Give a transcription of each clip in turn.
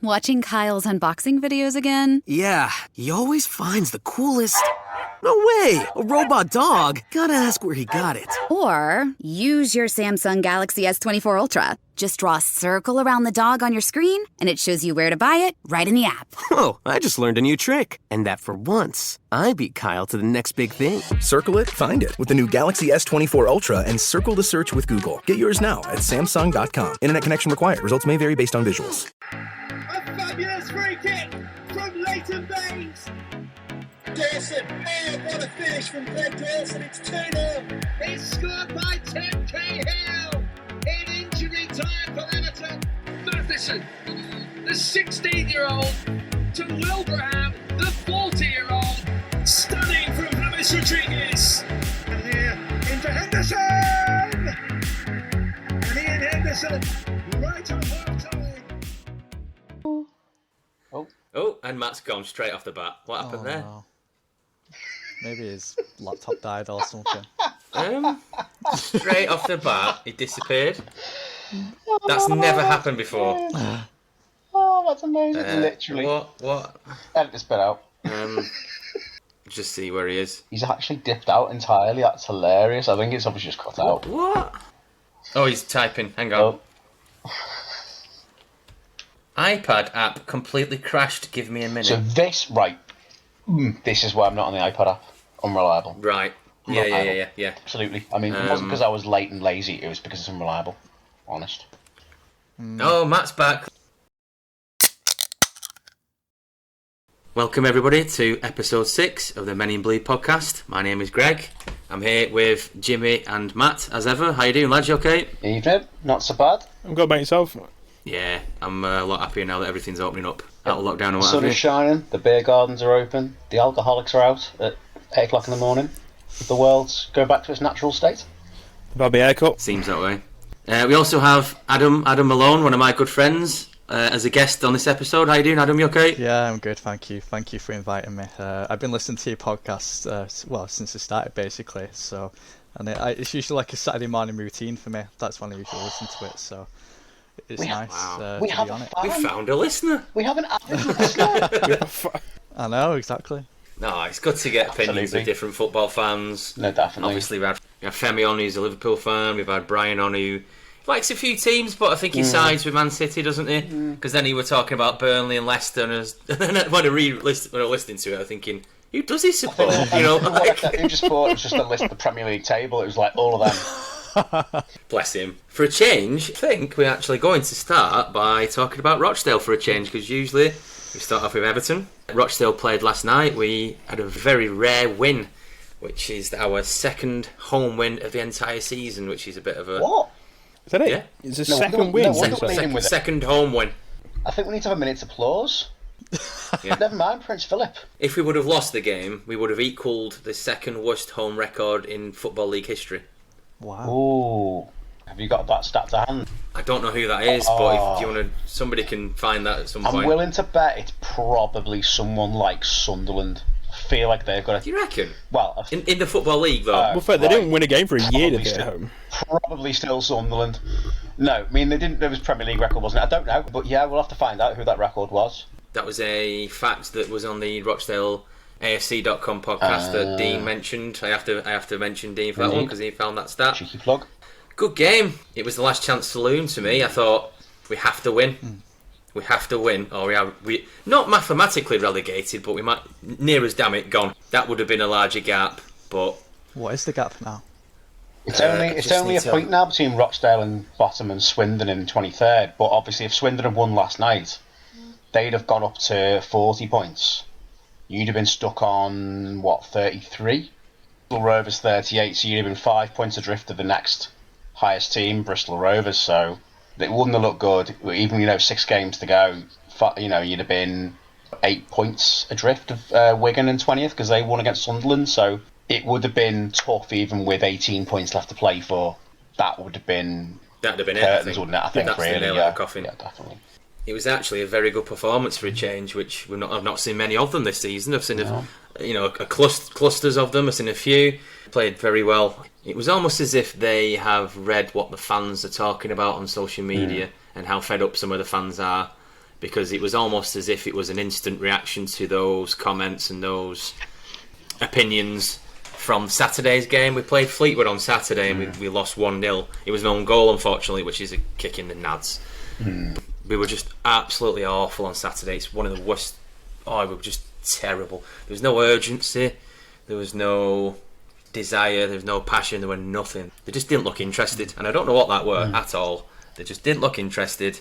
Watching Kyle's unboxing videos again? Yeah, he always finds the coolest... No way! A robot dog? Gotta ask where he got it. Or use your Samsung Galaxy S24 Ultra. Just draw a circle around the dog on your screen, and it shows you where to buy it right in the app. Whoa, I just learned a new trick. And that for once, I beat Kyle to the next big thing. Circle it, find it with the new Galaxy S24 Ultra and circle the search with Google. Get yours now at Samsung.com. Internet connection required. Results may vary based on visuals. A fabulous free kick from Leighton Baines. Dawson, oh, what a finish from Glenn Dawson, it's 2-0. It's scored by Tim Cahill in injury time for Everton. Matheson, the 16-year-old, to Wilbraham, the 40-year-old. Stunning from James Rodriguez. And here into Henderson! And Ian Henderson, right on half-time. Oh, and Matt's gone straight off the bat. What happened there? No. Maybe his laptop died or something. Straight off the bat, he disappeared. That's never happened before. Oh, that's amazing. Literally. What? Edit this bit out. Just see where he is. He's actually dipped out entirely. That's hilarious. I think it's obviously just cut out. What? Oh, he's typing. Hang on. iPad app completely crashed. Give me a minute. So this, right. This is why I'm not on the iPad app. Unreliable. Right. Yeah. Absolutely. I mean, it wasn't because I was late and lazy. It was because it's unreliable. Honest. Oh, Matt's back. Welcome everybody to episode 6 of the Men in Bleed podcast. My name is Greg. I'm here with Jimmy and Matt as ever. How you doing, lads? You okay? Evening. Not so bad. I'm good about yourself. Yeah, I'm a lot happier now that everything's opening up out of lockdown and what The sun is shining, the beer gardens are open, the alcoholics are out at 8 o'clock in the morning. The world's go back to its natural state. Bobby haircut. Seems that way. We also have Adam Malone, one of my good friends, as a guest on this episode. How you doing, Adam? You okay? Yeah, I'm good, thank you. Thank you for inviting me. I've been listening to your podcast, since it started, basically. So, and it's usually like a Saturday morning routine for me. That's when I usually listen to it. So, it's nice to be on it. We found a listener. We have an average listener. I know, exactly. No, it's good to get opinions of different football fans. No, definitely. Obviously, we had Femi on, who's a Liverpool fan. We've had Brian on, who likes a few teams, but I think he sides with Man City, doesn't he? Because then he were talking about Burnley and Leicester, and then when I listening to it, I'm thinking, who does he support? Who just thought it was just a list of the Premier League table? It was like all of them. Bless him. For a change, I think we're actually going to start by talking about Rochdale for a change, because usually we start off with Everton. Rochdale played last night. We had a very rare win, which is our second home win of the entire season, which is a bit of a... What? Is that it? Yeah. It's a second win. Second home win. I think we need to have a minute's applause. Yeah. Never mind, Prince Philip. If we would have lost the game, we would have equalled the second worst home record in Football League history. Wow. Ooh. Have you got that stat to hand? I don't know who that is, but if you want to, somebody can find that at some point. I'm willing to bet it's probably someone like Sunderland. I feel like they've got a... Do you reckon? Well... In the Football League, though? Well, fair, they didn't win a game for a year, did they, at home? Probably still Sunderland. No, I mean, they didn't... There was Premier League record, wasn't it? I don't know, but yeah, we'll have to find out who that record was. That was a fact that was on the Rochdale AFC.com podcast that Dean mentioned. I have to mention Dean for that one because he found that stat. Cheeky plug. Good game. It was the last chance saloon to me. I thought we have to win. We have to win, or we not mathematically relegated, but we might near as damn it gone. That would have been a larger gap. But what is the gap now? It's only a point now between Rochdale and bottom and Swindon in 23rd. But obviously, if Swindon had won last night, they'd have gone up to 40 points. You'd have been stuck on 33. Bristol Rovers 38, so you'd have been 5 points adrift of the next highest team, Bristol Rovers. So it wouldn't have looked good. Even 6 games to go, you'd have been 8 points adrift of Wigan in 20th because they won against Sunderland. So it would have been tough even with 18 points left to play for. That'd have been curtains, wouldn't it? I think that's really, the nail in the coffin. Yeah, definitely. It was actually a very good performance for a change, which I've not seen many of them this season. I've seen clusters of them. I've seen a few. Played very well. It was almost as if they have read what the fans are talking about on social media and how fed up some of the fans are because it was almost as if it was an instant reaction to those comments and those opinions from Saturday's game. We played Fleetwood on Saturday and we lost 1-0. It was an own goal, unfortunately, which is a kick in the nads. We were just absolutely awful on Saturday. It's one of the worst. We were just terrible. There was no urgency. There was no desire. There was no passion. There was nothing. They just didn't look interested. And I don't know what that were at all. They just didn't look interested.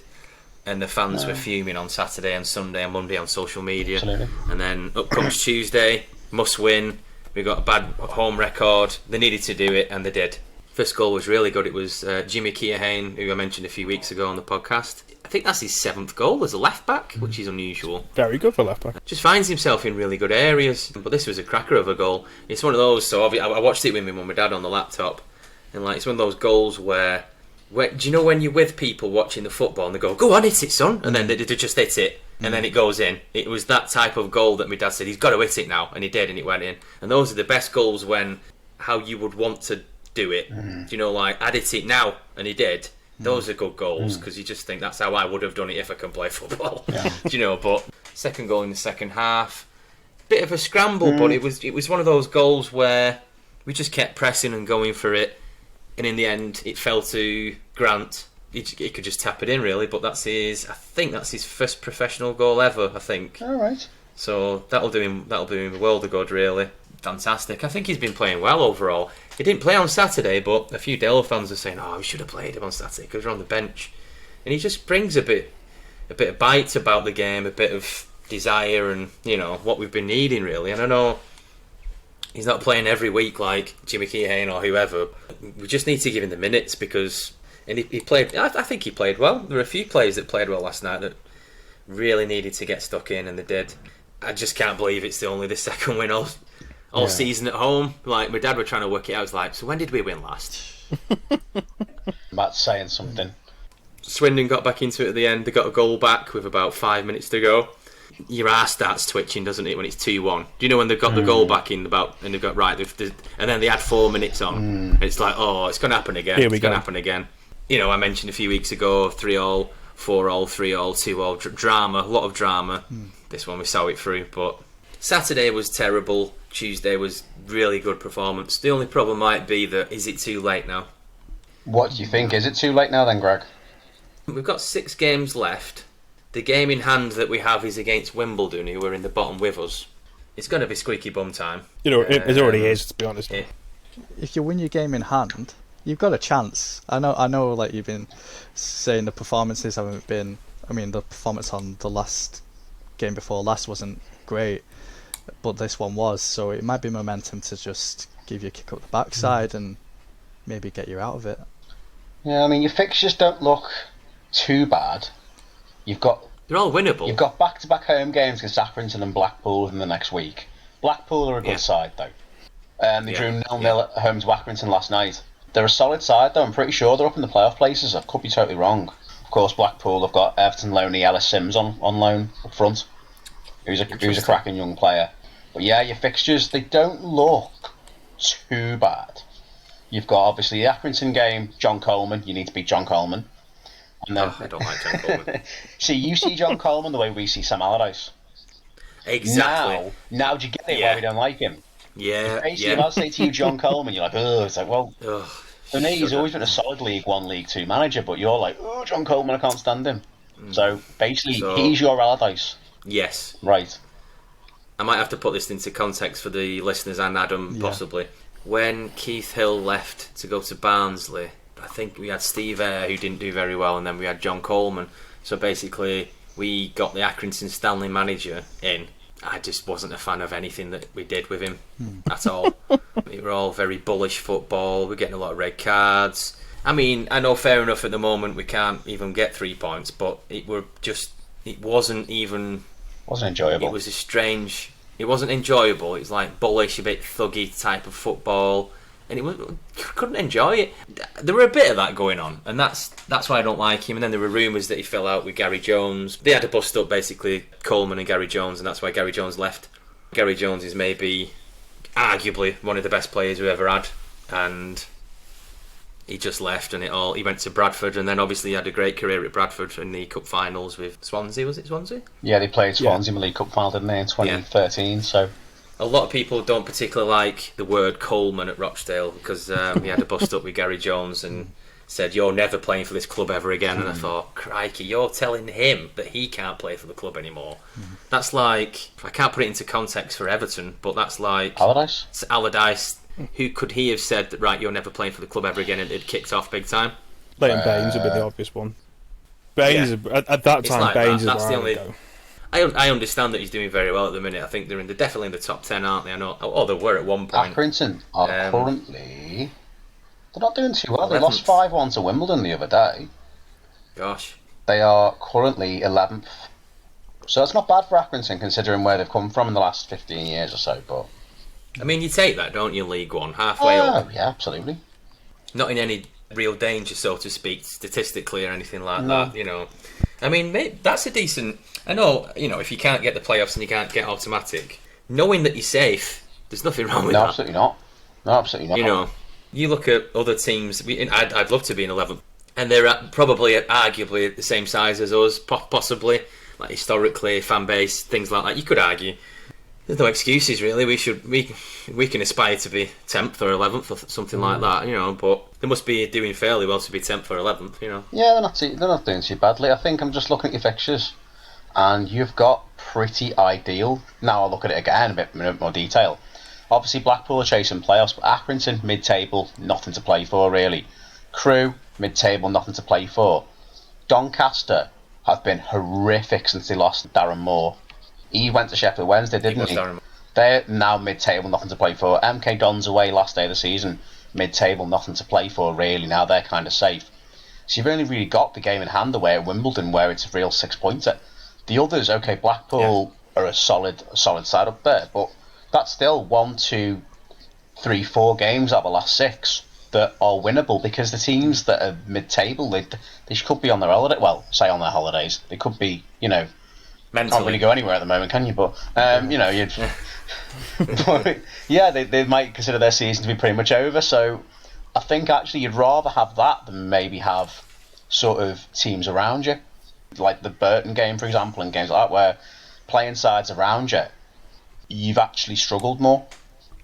And the fans were fuming on Saturday and Sunday and Monday on social media. Absolutely. And then up comes Tuesday, must win. We got a bad home record. They needed to do it, and they did. First goal was really good. It was Jimmy Keohane, who I mentioned a few weeks ago on the podcast. I think that's his 7th goal as a left back, which is unusual. Very good for left back. Just finds himself in really good areas. But this was a cracker of a goal. It's one of those. So I watched it with my mum and dad on the laptop, and it's one of those goals where do you know when you're with people watching the football and they go on, hit it, son, and then they just hit it. And then it goes in. It was that type of goal that my dad said, he's got to hit it now. And he did, and it went in. And those are the best goals when how you would want to do it. I'd hit it now, and he did. Those are good goals, because you just think that's how I would have done it if I can play football. But second goal in the second half, bit of a scramble, but it was one of those goals where we just kept pressing and going for it. And in the end, it fell to Grant. He could just tap it in, really, but I think that's his first professional goal ever, I think. All right. So that'll do him a world of good, really. Fantastic. I think he's been playing well overall. He didn't play on Saturday, but a few Dale fans are saying, we should have played him on Saturday because we're on the bench. And he just brings a bit of bite about the game, a bit of desire, and what we've been needing, really. And I know he's not playing every week like Jimmy Keohane or whoever. We just need to give him the minutes because. And he played. I think he played well. There were a few players that played well last night that really needed to get stuck in, and they did. I just can't believe it's only the second win all season at home. My dad were trying to work it out. It's like, so when did we win last? Matt's saying something. Swindon got back into it at the end. They got a goal back with about 5 minutes to go. Your arse starts twitching, doesn't it, when it's 2-1? Do you know when they got the goal back in and they got and then they had 4 minutes on. And it's like, it's going to happen again. It's going to happen again. I mentioned a few weeks ago 3-3, 4-3, 2-, drama, a lot of drama. This one we saw it through, but Saturday was terrible. Tuesday was really good performance. The only problem might be that is it too late now? What do you think? Is it too late now then, Greg? We've got 6 games left. The game in hand that we have is against Wimbledon, who are in the bottom with us. It's going to be squeaky bum time. It already is, to be honest. Yeah. If you win your game in hand, you've got a chance. I know. Like you've been saying, the performances haven't been. I mean, the performance on the last game before last wasn't great, but this one was. So it might be momentum to just give you a kick up the backside and maybe get you out of it. Yeah, I mean, your fixtures don't look too bad. They're all winnable. You've got back-to-back home games against Accrington and Blackpool in the next week. Blackpool are a good side, though. They drew 0-0 at home to Accrington last night. They're a solid side, though. I'm pretty sure they're up in the playoff places. I could be totally wrong. Of course, Blackpool have got Everton loanee Ellis Sims on loan up front, who's a cracking young player. But yeah, your fixtures, they don't look too bad. You've got, obviously, the Accrington game, John Coleman. You need to beat John Coleman. And then, I don't like John Coleman. See, you see John Coleman the way we see Sam Allardyce. Exactly. Now do you get it why we don't like him? Yeah. Basically, if I say to you John Coleman, you're like, it's like, well, for me, he's always been a solid League 1, League 2 manager, but you're like, John Coleman, I can't stand him. So, basically, he's your Allardyce. Yes. Right. I might have to put this into context for the listeners and Adam, possibly. When Keith Hill left to go to Barnsley, I think we had Steve Eyre, who didn't do very well, and then we had John Coleman. So basically, we got the Accrington Stanley manager in. I just wasn't a fan of anything that we did with him at all. We were all very bullish football. We're getting a lot of red cards. I mean, I know fair enough at the moment we can't even get 3 points, but it wasn't enjoyable. It was a strange. It wasn't enjoyable. It was like bullish, a bit thuggy type of football. And couldn't enjoy it. There were a bit of that going on, and that's why I don't like him. And then there were rumours that he fell out with Gary Jones. They had to bust up basically Coleman and Gary Jones, and that's why Gary Jones left. Gary Jones is maybe arguably one of the best players we ever had, and he just left, and he went to Bradford, and then obviously he had a great career at Bradford in the cup finals with Swansea. Was it Swansea? Yeah, they played Swansea in the League Cup final, didn't they, in 2013? So a lot of people don't particularly like the word Coleman at Rochdale because he had a bust up with Gary Jones and said, "You're never playing for this club ever again." And I thought, crikey, you're telling him that he can't play for the club anymore. That's like, I can't put it into context for Everton, but that's like Allardyce. Who could he have said that, right, you're never playing for the club ever again, and it kicked off big time? Leighton Baines would be the obvious one. Baines, at that time, like Baines that's is the where only. I would go. I understand that he's doing very well at the minute. I think they're definitely in the top 10, aren't they? I know. Oh, they were at one point. Accrington are currently... They're not doing too well. 11th. They lost 5-1 to Wimbledon the other day. Gosh. They are currently 11th. So it's not bad for Accrington, considering where they've come from in the last 15 years or so, but... I mean, you take that, don't you, League One, halfway up? Yeah, absolutely. Not in any real danger, so to speak, statistically or anything like that, you know. I mean, that's a decent... I know, you know, if you can't get the playoffs and you can't get automatic, knowing that you're safe, there's nothing wrong with that. Absolutely not. No, absolutely not. You know, you look at other teams, I'd love to be in 11th, and they're probably, arguably, the same size as us, possibly, like historically, fan base, things like that. You could argue. There's no excuses really. We can aspire to be 10th or 11th or something like that, you know. But they must be doing fairly well to be 10th or 11th, you know. Yeah, they're not doing too badly. I think I'm just looking at your fixtures, and you've got pretty ideal. Now I'll look at it again a bit more detail. Obviously, Blackpool are chasing playoffs, but Accrington mid-table, nothing to play for really. Crewe mid-table, nothing to play for. Doncaster have been horrific since they lost Darren Moore. He went to Sheffield Wednesday, didn't he? They're now mid-table, nothing to play for. MK Dons away last day of the season, mid-table, nothing to play for, really. Now they're kind of safe. So you've only really got the game in hand away at Wimbledon, where it's a real 6-pointer. The others, okay, Blackpool are a solid side up there, but that's still 1, 2, 3, 4 games out of the last 6 that are winnable, because the teams that are mid-table, they could be on their holiday. Well, say on their holidays. They could be, you know... Mentally. Can't really go anywhere at the moment, can you? But you know, but, yeah, they might consider their season to be pretty much over. So I think actually you'd rather have that than maybe have sort of teams around you, like the Burton game, for example, and games like that, where playing sides around you, you've actually struggled more.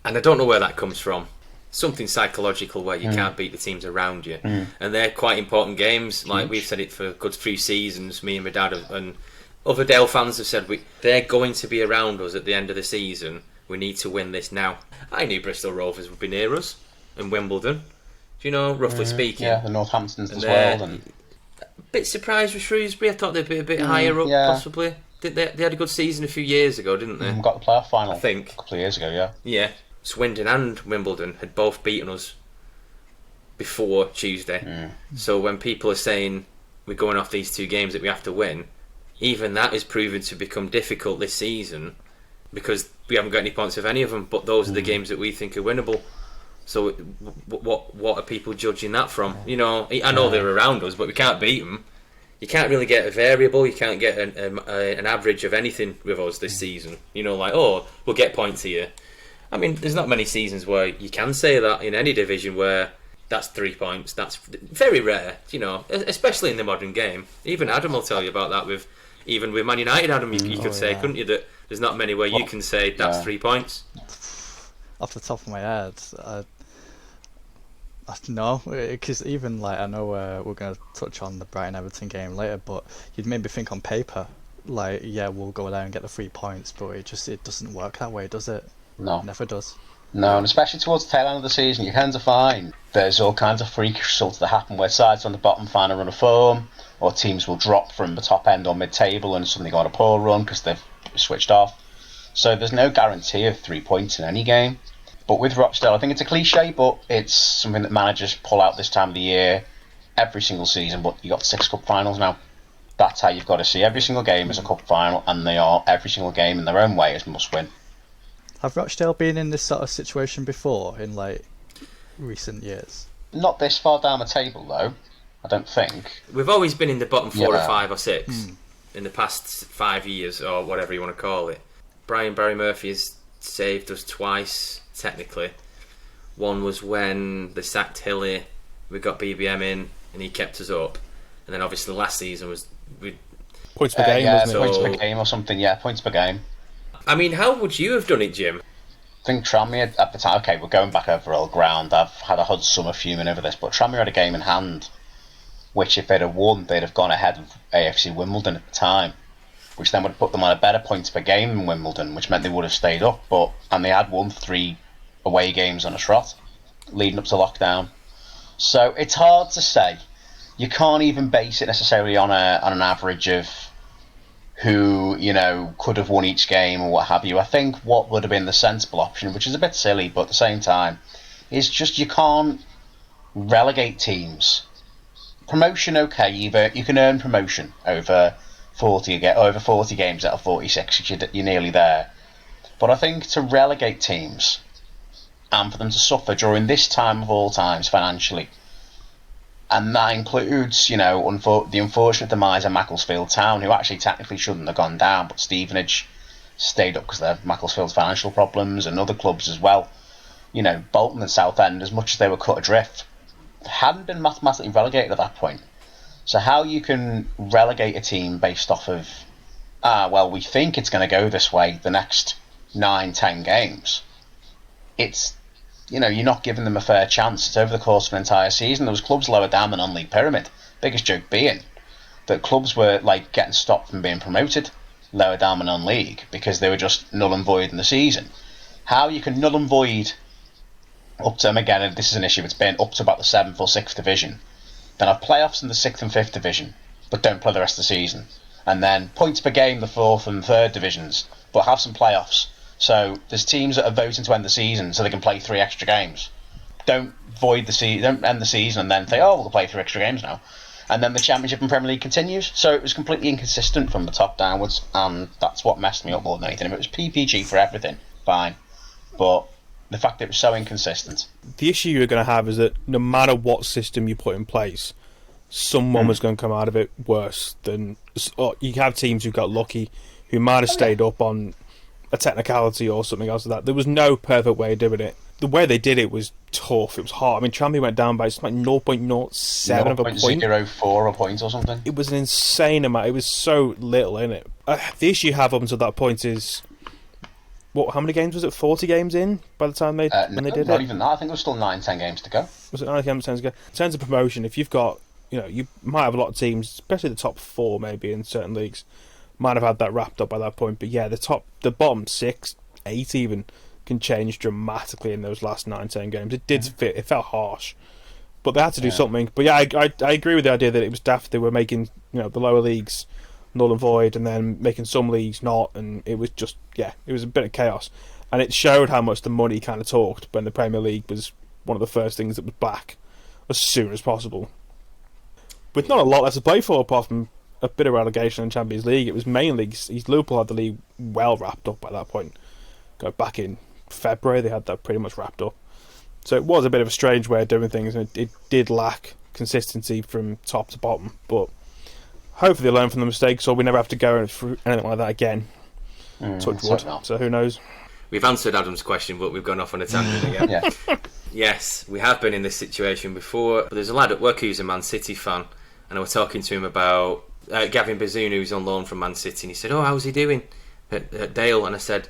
And I don't know where that comes from. Something psychological where you can't beat the teams around you, and they're quite important games. Like we've said it for a good few seasons. Me and my dad and other Dale fans have said they're going to be around us at the end of the season. We need to win this now. I knew Bristol Rovers would be near us and Wimbledon. Do you know, roughly speaking? Yeah, the Northamptons as well. And... a bit surprised with Shrewsbury. I thought they'd be a bit higher up, possibly. They had a good season a few years ago, didn't they? Got the playoff final, I think. A couple of years ago, yeah. Yeah. Swindon and Wimbledon had both beaten us before Tuesday. So when people are saying we're going off these 2 games that we have to win, even that is proven to become difficult this season because we haven't got any points of any of them, but those are the games that we think are winnable. So what are people judging that from? You know, I know they're around us, but we can't beat them. You can't really get a variable. You can't get an average of anything with us this season. You know, like, oh, we'll get points here. I mean, there's not many seasons where you can say that in any division where that's 3 points. That's very rare, you know, especially in the modern game. Even Adam will tell you about that even with Man United, Adam, you could say, couldn't you, that there's not many where you can say that's 3 points? Off the top of my head, no, because even like I know we're going to touch on the Brighton Everton game later, but you'd maybe think on paper, like, yeah, we'll go there and get the 3 points, but it doesn't work that way, does it? No, it never does. No, and especially towards the tail end of the season, you tend to find there's all kinds of freak results that happen where sides on the bottom find a run of form, or teams will drop from the top end or mid-table and suddenly go on a poor run because they've switched off. So there's no guarantee of 3 points in any game. But with Rochdale, I think it's a cliche, but it's something that managers pull out this time of the year every single season. But you got 6 cup finals now. That's how you've got to see every single game as a cup final, and they are every single game in their own way as must win. Have Rochdale been in this sort of situation before in like recent years? Not this far down the table though, I don't think. We've always been in the bottom 4 or 5 or 6 in the past 5 years, or whatever you want to call it. Barry Murphy has saved us twice, technically. One was when they sacked Hilly we got BBM in, and he kept us up. And then obviously last season was points per game, wasn't it? Points per game or something. Yeah, points per game. I mean, how would you have done it, Jim? I think Tranmere at the time. Okay, we're going back over old ground. I've had a hot summer fuming over this, but Tranmere had a game in hand, which if they'd have won, they'd have gone ahead of AFC Wimbledon at the time, which then would have put them on a better points per game than Wimbledon, which meant they would have stayed up. And they had won 3 away games on a trot leading up to lockdown. So it's hard to say. You can't even base it necessarily on an average of who, could have won each game or what have you. I think what would have been the sensible option, which is a bit silly, but at the same time, is just you can't relegate teams. Promotion, okay, you can earn promotion over 40 games out of 46, you're nearly there. But I think to relegate teams and for them to suffer during this time of all times financially, and that includes, the unfortunate demise of Macclesfield Town, who actually technically shouldn't have gone down, but Stevenage stayed up because of Macclesfield's financial problems, and other clubs as well. Bolton and Southend, as much as they were cut adrift, hadn't been mathematically relegated at that point. So how you can relegate a team based off of, we think it's going to go this way the next 9-10 games. It's, you're not giving them a fair chance. It's over the course of an entire season. There was clubs lower down the non-league pyramid. Biggest joke being that clubs were getting stopped from being promoted lower down the non-league because they were just null and void in the season. How you can null and void up to, and again, this is an issue, it's been up to about the 7th or 6th division. Then have playoffs in the 6th and 5th division, but don't play the rest of the season. And then points per game, the 4th and 3rd divisions, but have some playoffs. So there's teams that are voting to end the season so they can play 3 extra games. Don't end the season and then say, we'll play 3 extra games now. And then the Championship and Premier League continues. So it was completely inconsistent from the top downwards, and that's what messed me up more than anything. If it was PPG for everything, fine. But the fact that it was so inconsistent. The issue you're going to have is that no matter what system you put in place, someone was going to come out of it worse than... Or you have teams who got lucky, who might have stayed up on a technicality or something else like that. There was no perfect way of doing it. The way they did it was tough. It was hard. I mean, Tranmere went down by something like 0.07 of a point. 0.04 a point or something. It was an insane amount. It was so little, innit? The issue you have up until that point is... how many games was it? 40 games in by the time they did it? Not even that. I think there was still 9-10 games to go. Was it 9 games to go? In terms of promotion, if you've got... you might have a lot of teams, especially the top 4 maybe in certain leagues, might have had that wrapped up by that point. But yeah, the bottom 6, 8 even, can change dramatically in those last 9-10 games. It did fit. It felt harsh, but they had to do something. But yeah, I agree with the idea that it was daft. They were making the lower leagues null and void, and then making some leagues not, and it was just it was a bit of chaos, and it showed how much the money kind of talked when the Premier League was one of the first things that was back as soon as possible. With not a lot left to play for apart from a bit of relegation in Champions League, it was mainly Liverpool had the league well wrapped up by that point. Go back in February, they had that pretty much wrapped up. So it was a bit of a strange way of doing things, and it did lack consistency from top to bottom. But hopefully they learn from the mistakes, or we never have to go through anything like that again. Touch wood. So who knows? We've answered Adam's question, but we've gone off on a tangent again. Yes, we have been in this situation before. There's a lad at work who's a Man City fan, and I was talking to him about Gavin Bazunu, who's on loan from Man City, and he said, how's he doing at Dale? And I said,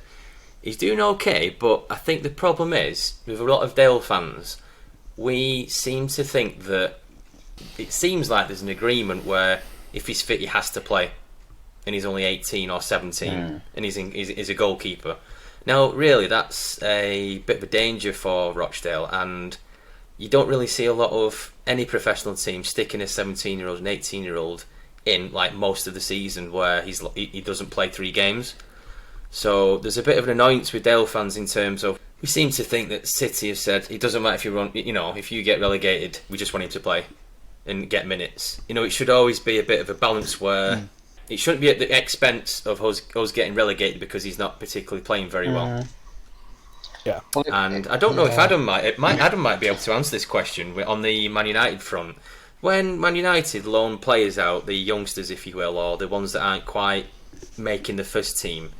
he's doing okay, but I think the problem is, with a lot of Dale fans, we seem to think that it seems like there's an agreement where if he's fit, he has to play, and he's only 18 or 17, and he's a goalkeeper. Now, really, that's a bit of a danger for Rochdale, and you don't really see a lot of any professional team sticking a 17-year-old and 18-year-old in like most of the season where he doesn't play 3 games. So there's a bit of an annoyance with Dale fans in terms of, we seem to think that City have said it doesn't matter if you run, if you get relegated, we just want him to play and get minutes. It should always be a bit of a balance where it shouldn't be at the expense of us getting relegated because he's not particularly playing very well. Yeah, and I don't know if Adam might be able to answer this question on the Man United front. When Man United loan players out, the youngsters, if you will, or the ones that aren't quite making the first team,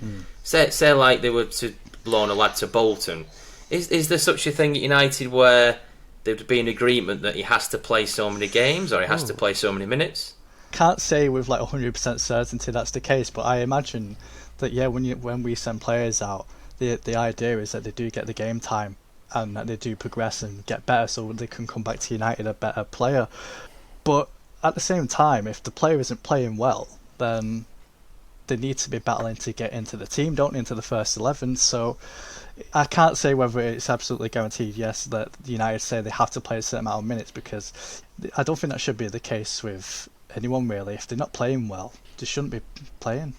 say like they were to loan a lad to Bolton, is there such a thing at United where there'd be an agreement that he has to play so many games or he has to play so many minutes? Can't say with like 100% certainty that's the case, but I imagine that when we send players out, the idea is that they do get the game time and that they do progress and get better so they can come back to United a better player. But at the same time, if the player isn't playing well, then they need to be battling to get into the team, don't they, into the first 11. So I can't say whether it's absolutely guaranteed, yes, that United say they have to play a certain amount of minutes, because I don't think that should be the case with anyone really. If they're not playing well, they shouldn't be playing.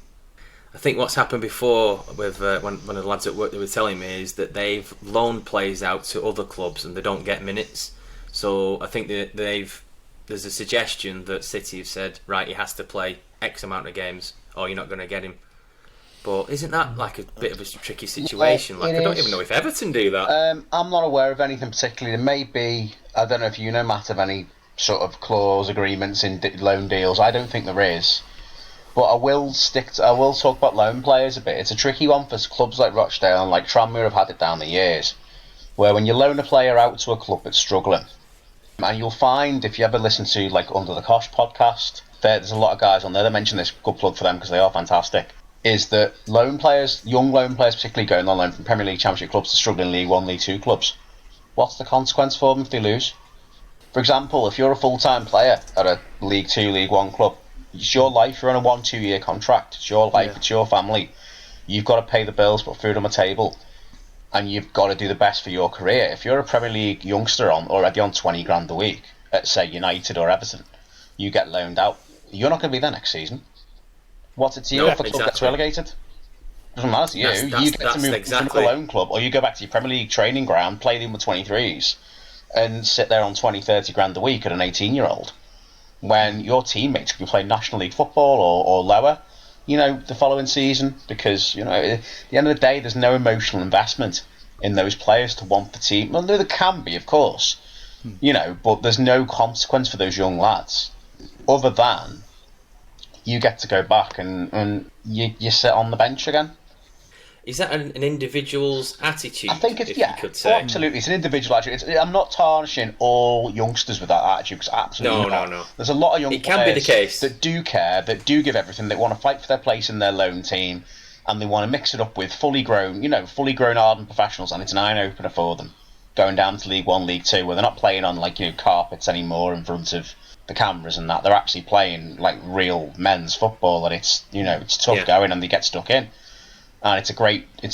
I think what's happened before with one of the lads at work, they were telling me, is that they've loaned players out to other clubs and they don't get minutes. So I think that there's a suggestion that City have said, right, he has to play X amount of games or you're not going to get him. But isn't that like a bit of a tricky situation? Yeah, I don't even know if Everton do that. I'm not aware of anything particularly. There may be, I don't know if you know, Matt, of any sort of clause agreements in loan deals. I don't think there is. But I will talk about loan players a bit. It's a tricky one for clubs like Rochdale and like Tranmere have had it down the years, where when you loan a player out to a club that's struggling, and you'll find, if you ever listen to like Under the Kosh podcast, there's a lot of guys on there that mention this, good plug for them because they are fantastic, is that loan players, young loan players particularly, going on loan from Premier League, Championship clubs to struggling League 1, League 2 clubs, what's the consequence for them if they lose? For example, if you're a full-time player at a League 2, League 1 club, it's your life, you're on a 1-2 year contract, it's your life, it's your family, you've got to pay the bills, put food on the table, and you've got to do the best for your career. If you're a Premier League youngster already on 20 grand a week at, say, United or Everton, you get loaned out, you're not going to be there next season. What's it to you if a club gets relegated? Doesn't matter to you. You get to move to a loan club, or you go back to your Premier League training ground, play them with 23s, and sit there on 20, 30 grand a week at an 18-year-old, when your teammates could be playing National League football or lower, the following season, because, at the end of the day, there's no emotional investment in those players to want the team. Well, there can be, of course, but there's no consequence for those young lads, other than you get to go back and you sit on the bench again. Is that an individual's attitude? I think it's, you could say? Absolutely. It's an individual attitude. I'm not tarnishing all youngsters with that attitude, because absolutely not. No. There's a lot of young players can be the case. that do care, that do give everything, that want to fight for their place in their loan team, and they want to mix it up with fully grown ardent professionals, and it's an eye-opener for them, going down to League 1, League 2, where they're not playing on carpets anymore in front of the cameras and that. They're actually playing like real men's football, and it's tough going, and they get stuck in. And it's a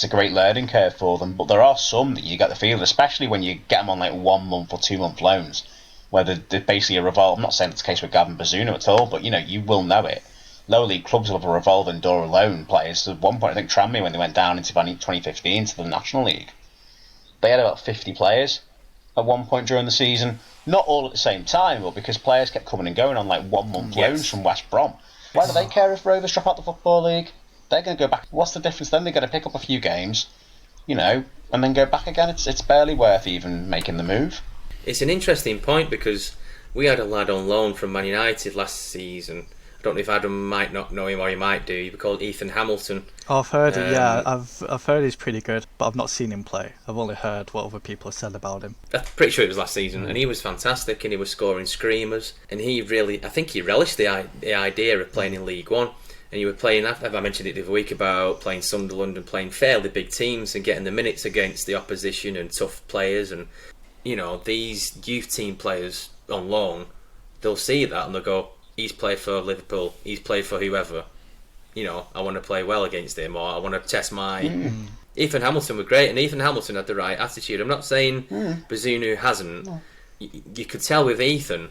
great learning curve for them. But there are some that you get the feel, especially when you get them on like 1 month or 2 month loans, where they're basically a revolve. I'm not saying it's the case with Gavin Bazunu at all, but you will know it. Lower league clubs will have a revolving door of loan players. At one point, I think Tranmere, when they went down into 2015 to the National League, they had about 50 players at one point during the season. Not all at the same time, but because players kept coming and going on like 1 month loans from West Brom. Why do they care if Rovers drop out the Football League? They're going to go back. What's the difference then? They're going to pick up a few games, and then go back again. It's barely worth even making the move. It's an interesting point, because we had a lad on loan from Man United last season. I don't know if Adam might not know him, or he might do. He was called Ethan Hamilton. Oh, I've heard it. Yeah, I've heard he's pretty good, but I've not seen him play. I've only heard what other people have said about him. I'm pretty sure it was last season, and he was fantastic, and he was scoring screamers, and I think he relished the idea of playing in League One. And you were playing, I mentioned it the other week about playing Sunderland and playing fairly big teams and getting the minutes against the opposition and tough players. And, these youth team players on loan, they'll see that and they'll go, he's played for Liverpool, he's played for whoever. I want to play well against him, or I want to test my... Ethan Hamilton was great, and Ethan Hamilton had the right attitude. I'm not saying Bazunu hasn't. You could tell with Ethan,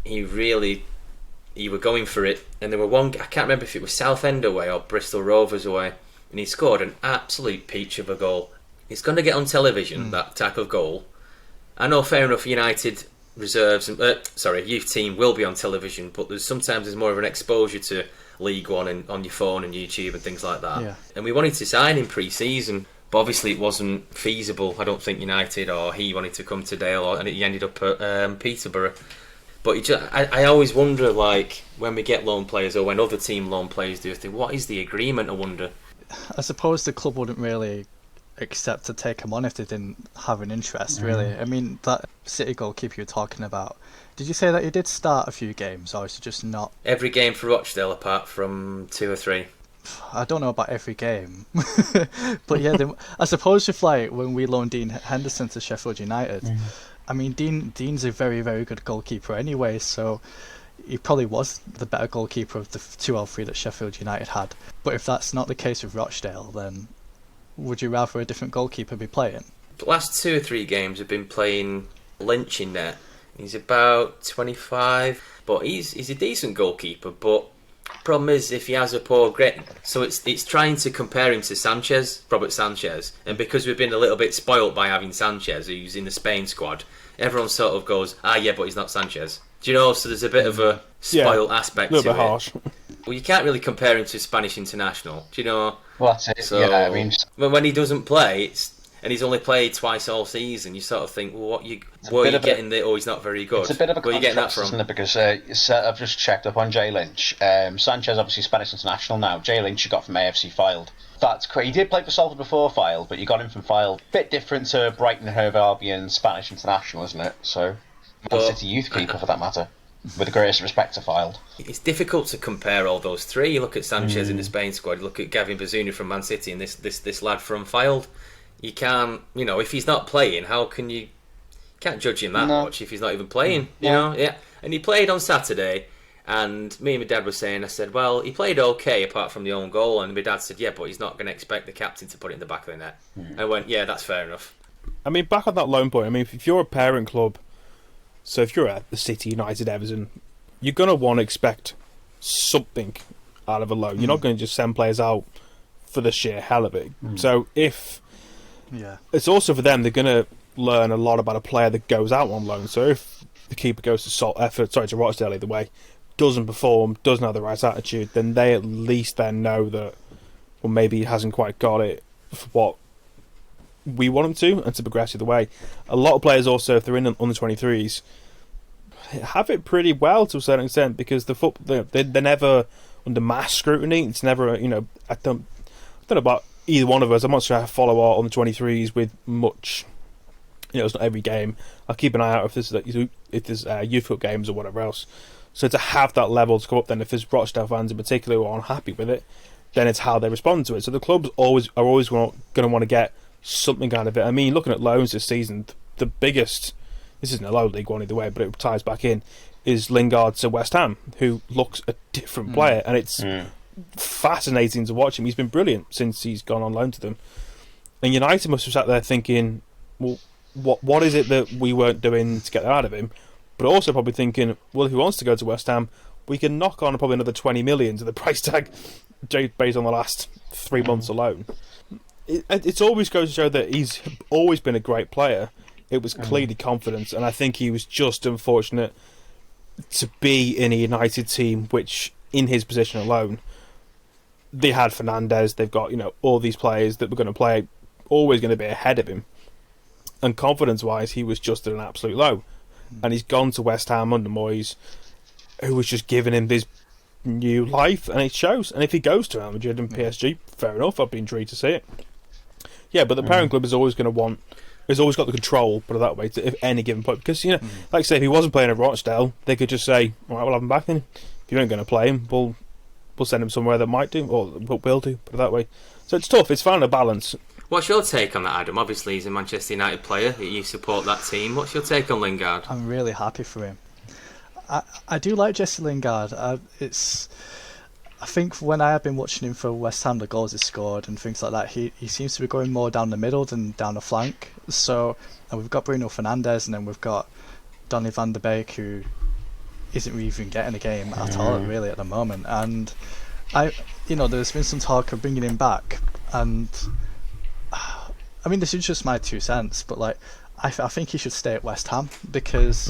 he were going for it, and there were one, I can't remember if it was Southend away or Bristol Rovers away, and he scored an absolute peach of a goal. It's going to get on television, that type of goal. I know, fair enough, United reserves, youth team will be on television, but sometimes there's more of an exposure to League One and on your phone and YouTube and things like that. Yeah. And we wanted to sign him pre-season, but obviously it wasn't feasible. I don't think United or he wanted to come to Dale, and he ended up at Peterborough. But I always wonder, like, when we get loan players or when other team loan players do, I think, what is the agreement, I wonder? I suppose the club wouldn't really accept to take him on if they didn't have an interest, really. I mean, that City goalkeeper you're talking about, did you say that he did start a few games, or is he just not? Every game for Rochdale apart from 2 or 3. I don't know about every game. But yeah, I suppose if, like, when we loaned Dean Henderson to Sheffield United, I mean, Dean's a very, very good goalkeeper anyway, so he probably was the better goalkeeper of the 2 or 3 that Sheffield United had. But if that's not the case with Rochdale, then would you rather a different goalkeeper be playing? The last 2 or 3 games have been playing Lynch in there. He's about 25, but he's a decent goalkeeper. But problem is, if he has a poor grade, so it's trying to compare him to Sanchez, Robert Sanchez, and because we've been a little bit spoilt by having Sanchez, who's in the Spain squad, everyone sort of goes, yeah, but he's not Sanchez. Do you know? So there's a bit of a spoiled aspect to it. A little bit harsh. Well, you can't really compare him to a Spanish international. Do you know? Well, that's it. So, yeah, I mean, when he doesn't play, and he's only played twice all season, you sort of think, well, where are you getting the? Oh, he's not very good. It's a bit of a where are you getting that from? Isn't it? Because I've just checked up on Jay Lynch. Sanchez, obviously Spanish international now. Jay Lynch you got from AFC Fylde. That's great. He did play for Salford before Fylde, but you got him from Fylde. Bit different to Brighton and Hove Albion Spanish international, isn't it? So, City youth keeper for that matter. With the greatest respect to Fylde. It's difficult to compare all those 3. You look at Sanchez in the Spain squad, you look at Gavin Bazunu from Man City, and this lad from Fylde. You can't, if he's not playing, how can you? Can't judge him that much if he's not even playing. You know, yeah. And he played on Saturday, and me and my dad were saying, I said, well, he played okay apart from the own goal, and my dad said, yeah, but he's not going to expect the captain to put it in the back of the net. I went, yeah, that's fair enough. I mean, back on that loan point, I mean, if you're a parent club. So if you're at the City, United, Everton, you're going to want to expect something out of a loan. You're not going to just send players out for the sheer hell of it. So if... Yeah. It's also for them, they're going to learn a lot about a player that goes out on loan. So if the keeper goes to Rochdale either way, doesn't perform, doesn't have the right attitude, then they at least then know that, well, maybe he hasn't quite got it for what we want him to, and to progress either way. A lot of players also, if they're in under 23s, have it pretty well to a certain extent because they're never under mass scrutiny. It's never, I don't know about either one of us. I'm not sure I follow our under 23s with much. It's not every game. I'll keep an eye out if there's youth cup games or whatever else. So to have that level to come up, then if there's Rochdale fans in particular who are unhappy with it, then it's how they respond to it. So the clubs are always going to want to get something out of it. I mean, looking at loans this season, the biggest, this isn't a low league one either way, but it ties back in, is Lingard to West Ham, who looks a different player, and it's fascinating to watch him. He's been brilliant since he's gone on loan to them. And United must have sat there thinking, well, what is it that we weren't doing to get that out of him? But also probably thinking, well, if he wants to go to West Ham, we can knock on probably another 20 million to the price tag based on the last 3 months alone. It's always goes to show that he's always been a great player. It was clearly confidence, and I think he was just unfortunate to be in a United team which, in his position alone, they had Fernandes, they've got all these players that were going to play, always going to be ahead of him. And confidence-wise, he was just at an absolute low. And he's gone to West Ham under Moyes, who was just giving him this new life, and it shows. And if he goes to Real Madrid and PSG, fair enough, I'd be intrigued to see it. Yeah, but the parent club is always going to has always got the control, put it that way, to any given point. Because, like I say, if he wasn't playing at Rochdale, they could just say, all right, we'll have him back then. If you ain't going to play him, we'll send him somewhere that might do, or will do, put it that way. So it's tough, it's finding a balance. What's your take on that, Adam? Obviously, he's a Manchester United player, you support that team. What's your take on Lingard? I'm really happy for him. I do like Jesse Lingard. I think when I have been watching him for West Ham, the goals he scored and things like that, he seems to be going more down the middle than down the flank. So, and we've got Bruno Fernandes, and then we've got Donny van de Beek, who isn't even getting a game at all, really, at the moment. And there's been some talk of bringing him back, and I mean, this is just my 2 cents, but I think he should stay at West Ham because.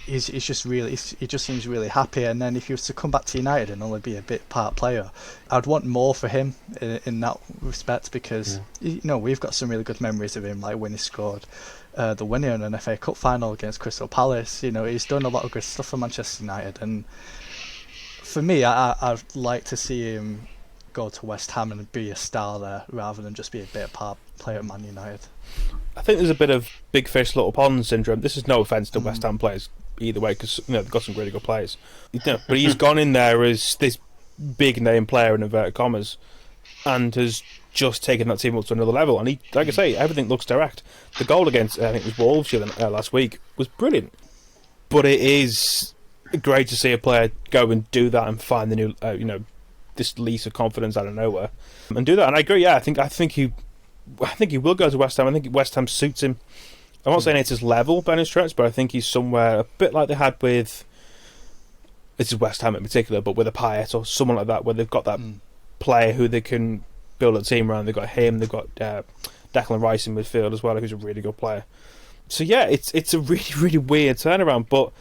He just seems really happy, and then if he was to come back to United and only be a bit part player, I'd want more for him in that respect because we've got some really good memories of him, like when he scored the winner in an FA Cup final against Crystal Palace. He's done a lot of good stuff for Manchester United, and for me, I'd like to see him go to West Ham and be a star there rather than just be a bit part player at Man United. I think there's a bit of big fish, little pond syndrome. This is no offence to West Ham players either way, because they've got some really good players. But he's gone in there as this big name player in inverted commas, and has just taken that team up to another level. And he, like I say, everything looks direct. The goal against, I think it was Wolves last week, was brilliant. But it is great to see a player go and do that and find the new, this lease of confidence out of nowhere and do that. And I agree. Yeah, I think he will go to West Ham. I think West Ham suits him. I'm not saying it's his level by any stretch, but I think he's somewhere a bit like they had with, this is West Ham in particular, but with a Payet or someone like that, where they've got that player who they can build a team around. They've got him. They've got Declan Rice in midfield as well, who's a really good player. So yeah, it's a really, really weird turnaround, but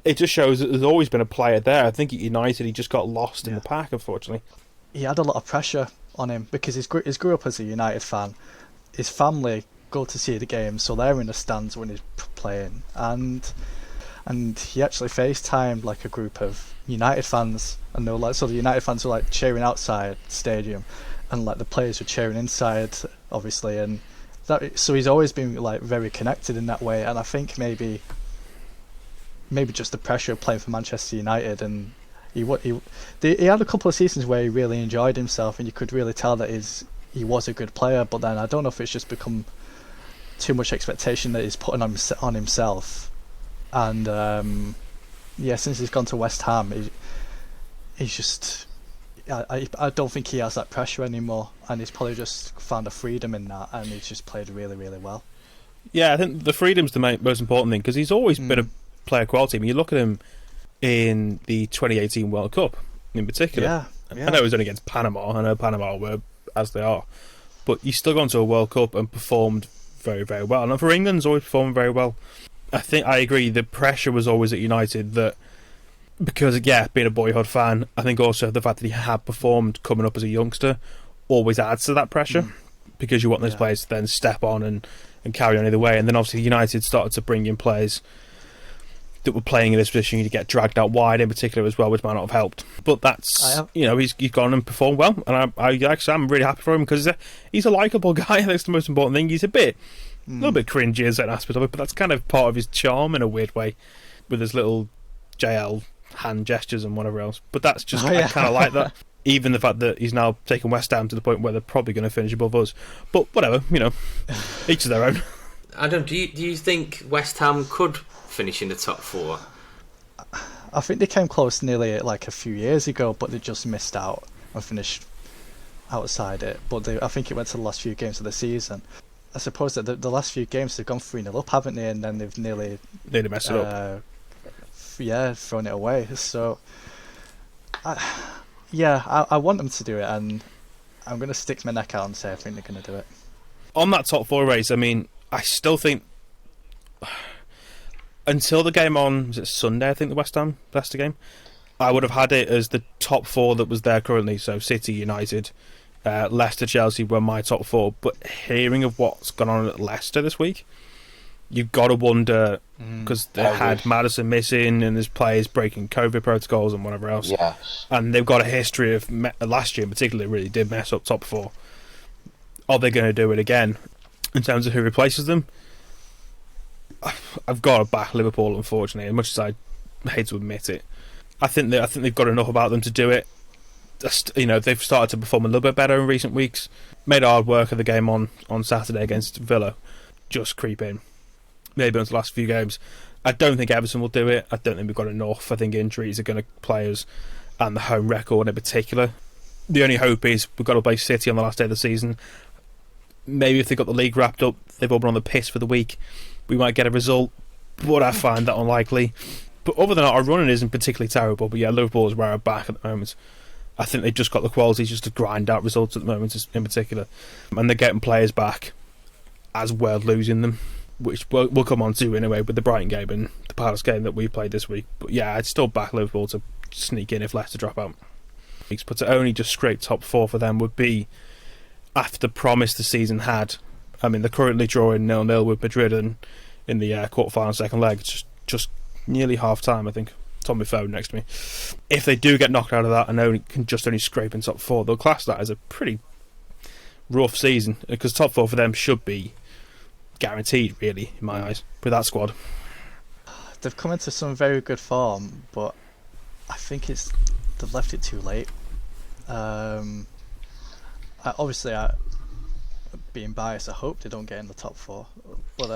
it just shows that there's always been a player there. I think at United he just got lost in the pack, unfortunately. He had a lot of pressure on him because he's grew up as a United fan. His family go to see the game, so they're in the stands when he's playing, and he actually FaceTimed like a group of United fans, and they were like, so the United fans were like cheering outside the stadium, and like the players were cheering inside, obviously, and so he's always been like very connected in that way. And I think maybe just the pressure of playing for Manchester United, and he had a couple of seasons where he really enjoyed himself, and you could really tell that he was a good player. But then I don't know if it's just become too much expectation that he's putting on himself. And since he's gone to West Ham, he's just, I don't think he has that pressure anymore, and he's probably just found a freedom in that, and he's just played really, really well. Yeah, I think the freedom's the most important thing, because he's always been a player quality. I mean, you look at him in the 2018 World Cup in particular. Yeah. I know it was only against Panama. I know Panama were as they are, but he's still gone to a World Cup and performed very, very well. And for England, he's always performed very well. I think I agree. The pressure was always at United, that because being a boyhood fan, I think also the fact that he had performed coming up as a youngster always adds to that pressure, because you want those players to then step on and carry on either way. And then obviously United started to bring in players that were playing in this position to get dragged out wide in particular as well, which might not have helped. But that's, he's gone and performed well, and I'm really happy for him, because he's a likeable guy. That's the most important thing. He's a little bit cringy in certain aspects of it, but that's kind of part of his charm in a weird way, with his little JL hand gestures and whatever else. But that's just, I kind of like that. Even the fact that he's now taken West Ham to the point where they're probably going to finish above us. But whatever, each to their own. Adam, do you think West Ham could finish in the top four? I think they came close nearly like a few years ago, but they just missed out and finished outside it. But I think it went to the last few games of the season. I suppose that the last few games they've gone 3-0 up, haven't they? And then they've nearly messed it up. Thrown it away. So, I want them to do it, and I'm going to stick my neck out and say I think they're going to do it. On that top four race, I mean, I still think until the game on, was it Sunday, I think, the West Ham Leicester game, I would have had it as the top four that was there currently. So City, United, Leicester, Chelsea were my top four. But hearing of what's gone on at Leicester this week, you've got to wonder, because they had Maddison missing and there's players breaking COVID protocols and whatever else. Yes. And they've got a history of, last year in particular, really did mess up top four. Are they going to do it again? In terms of who replaces them, I've got to back Liverpool, unfortunately, as much as I hate to admit it. I think they've got enough about them to do it. They've started to perform a little bit better in recent weeks. Made hard work of the game on Saturday against Villa just creep in. Maybe on the last few games. I don't think Everton will do it. I don't think we've got enough. I think injuries are going to play us, and the home record in particular. The only hope is we've got to play City on the last day of the season. Maybe if they got the league wrapped up, they've all been on the piss for the week, we might get a result, but I find that unlikely. But other than that, our running isn't particularly terrible. But yeah, Liverpool is where I'm back at the moment. I think they've just got the qualities just to grind out results at the moment, in particular, and they're getting players back as well, losing them, which we'll come on to anyway with the Brighton game and the Palace game that we played this week. But yeah, I'd still back Liverpool to sneak in if Leicester drop out. But to only just scrape top four for them would be after the promise the season had. I mean, they're currently drawing 0-0 with Madrid, and in the quarter-final second leg, it's just nearly half-time, I think. It's on my phone next to me. If they do get knocked out of that and can only scrape in top 4, they'll class that as a pretty rough season, because top 4 for them should be guaranteed, really, in my eyes, with that squad. They've come into some very good form, but I think they've left it too late. Being biased, I hope they don't get in the top 4. But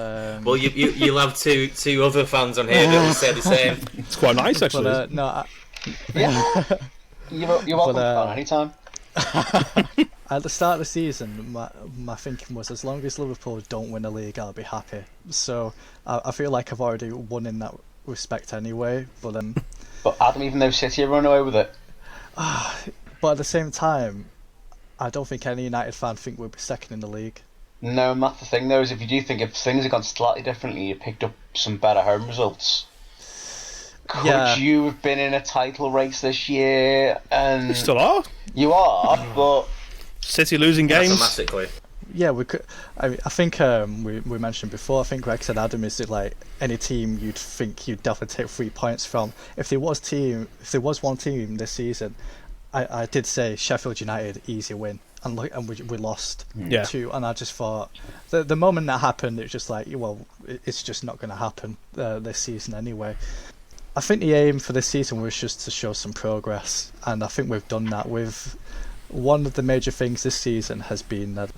well, you'll have two other fans on here that will say the same. It's quite nice, actually. But, You're welcome on anytime. At the start of the season, my thinking was, as long as Liverpool don't win the league, I'll be happy. So I feel like I've already won in that respect anyway. But Adam, even though City have run away with it. But at the same time, I don't think any United fan think we'll be second in the league. No, and that's the thing though, is if things had gone slightly differently, you picked up some better home results. Could you have been in a title race this year? And you still are. You are, but City losing games. Mathematically. Yeah, we could. I think we mentioned before. I think Greg said Adam is like any team you'd think you'd definitely take 3 points from. If there was one team this season, I did say Sheffield United easy win, and we lost 2. And I just thought the moment that happened, it was just like, well, it's just not going to happen this season anyway. I think the aim for this season was just to show some progress, and I think we've done that. One of the major things this season has been that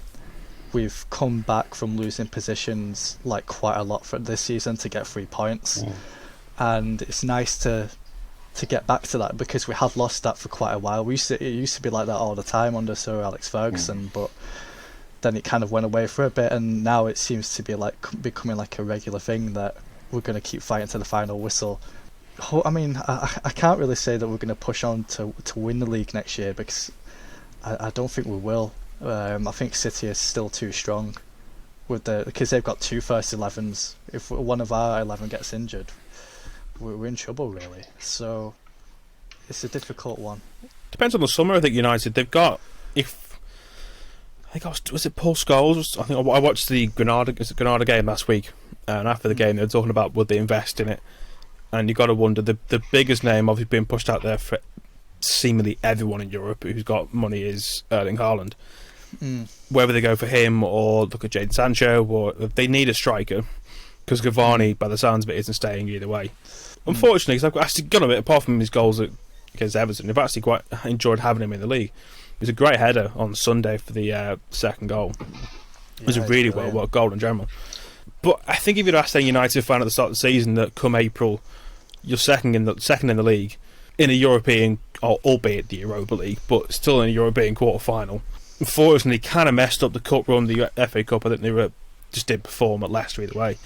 we've come back from losing positions like quite a lot for this season to get 3 points, and it's nice to get back to that, because we have lost that for quite a while. It used to be like that all the time under Sir Alex Ferguson, but then it kind of went away for a bit, and now it seems to be like becoming like a regular thing that we're going to keep fighting to the final whistle. I mean, I can't really say that we're going to push on to win the league next year, because I don't think we will. I think City is still too strong because they've got 2 first 11s. If one of our 11 gets injured, we're in trouble, really. So it's a difficult one. Depends on the summer. I think United, they've got, was it Paul Scholes? I think I watched the Granada game last week, and after the game they were talking about would they invest in it, and you've got to wonder, the biggest name obviously being pushed out there for seemingly everyone in Europe who's got money is Erling Haaland. Whether they go for him or look at Jadon Sancho, or they need a striker, because Cavani, by the sounds of it, isn't staying either way. Unfortunately, because I've actually got a bit, apart from his goals against Everton, I've actually quite enjoyed having him in the league. It was a great header on Sunday for the second goal. It was a really well goal in general. But I think if you'd asked any United fan at the start of the season that come April you're second in the league in a European, albeit the Europa League, but still in a European quarter-final, unfortunately kind of messed up the cup run, the FA Cup. I think they just did perform at Leicester either way.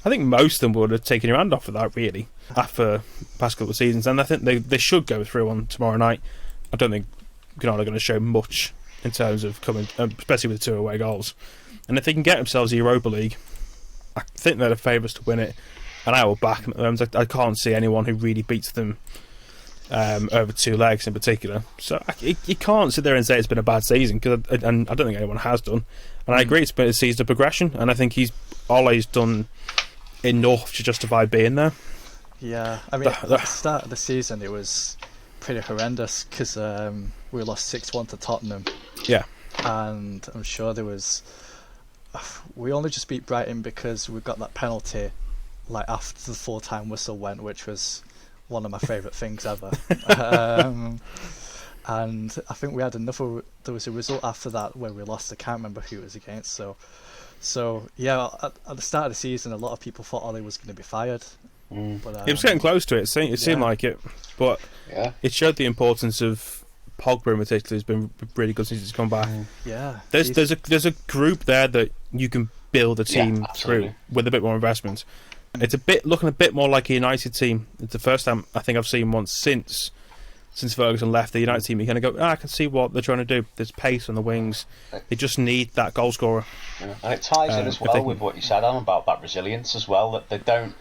I think most of them would have taken your hand off of that, really, after the past couple of seasons, and I think they should go through on tomorrow night. I don't think Granada are going to show much in terms of coming, especially with 2 away goals. And if they can get themselves the Europa League, I think they're the favourites to win it, and I will back them. I can't see anyone who really beats them over 2 legs in particular. So you can't sit there and say it's been a bad season, and I don't think anyone has done. And I agree, it's been a season of progression, and I think Ole's done enough to justify being there. Yeah, I mean, at the start of the season it was pretty horrendous, because we lost 6-1 to Tottenham. Yeah. And I'm sure we only just beat Brighton because we got that penalty like after the full-time whistle went, which was one of my favourite things ever. And I think we had there was a result after that where we lost. I can't remember who it was against. So yeah, at the start of the season, a lot of people thought Ole was going to be fired. But, it was getting close to it. It seemed like it, but it showed the importance of Pogba in particular. Has been really good since he's come back. Yeah, there's a group there that you can build a team through with a bit more investment. It's looking a bit more like a United team. It's the first time I think I've seen one since Ferguson left the United team. You kind of go, I can see what they're trying to do. There's pace on the wings. They just need that goal scorer. Yeah. And it ties in as well with what you said, Alan, about that resilience as well. That they don't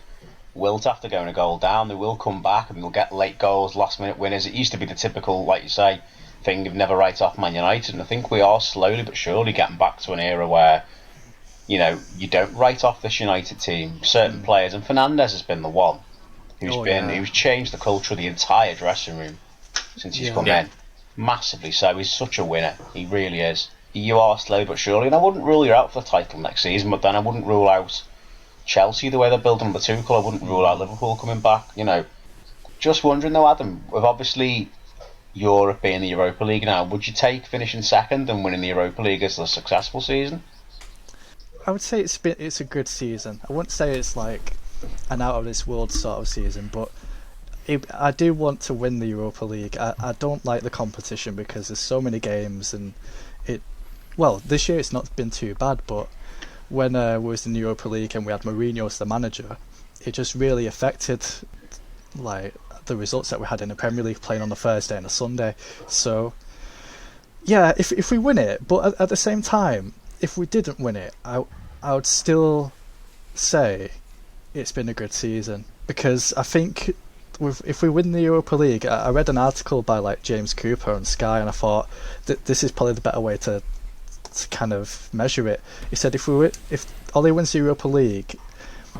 wilt after going a goal down. They will come back and they'll get late goals, last minute winners. It used to be the typical, like you say, thing of never write off Man United. And I think we are slowly but surely getting back to an era where, you don't write off this United team. Certain players, and Fernandes has been the one. who's changed the culture of the entire dressing room since he's come in, massively so. He's such a winner. He really is. You are slow but surely, and I wouldn't rule you out for the title next season, but then I wouldn't rule out Chelsea the way they're building the Tuchel. I wouldn't rule out Liverpool coming back. Just wondering though, Adam, with obviously Europe being the Europa League now, would you take finishing second and winning the Europa League as a successful season? I would say it's a good season. I wouldn't say it's like an out of this world sort of season, but I do want to win the Europa League. I don't like the competition because there's so many games, and this year it's not been too bad, but when we was in the Europa League and we had Mourinho as the manager, it just really affected like the results that we had in the Premier League, playing on a Thursday and a Sunday. So yeah, if we win it, but at the same time, if we didn't win it, I would still say it's been a good season, because I think if we win the Europa League, I read an article by like James Cooper on Sky, and I thought that this is probably the better way to kind of measure it. He said if Ole wins the Europa League,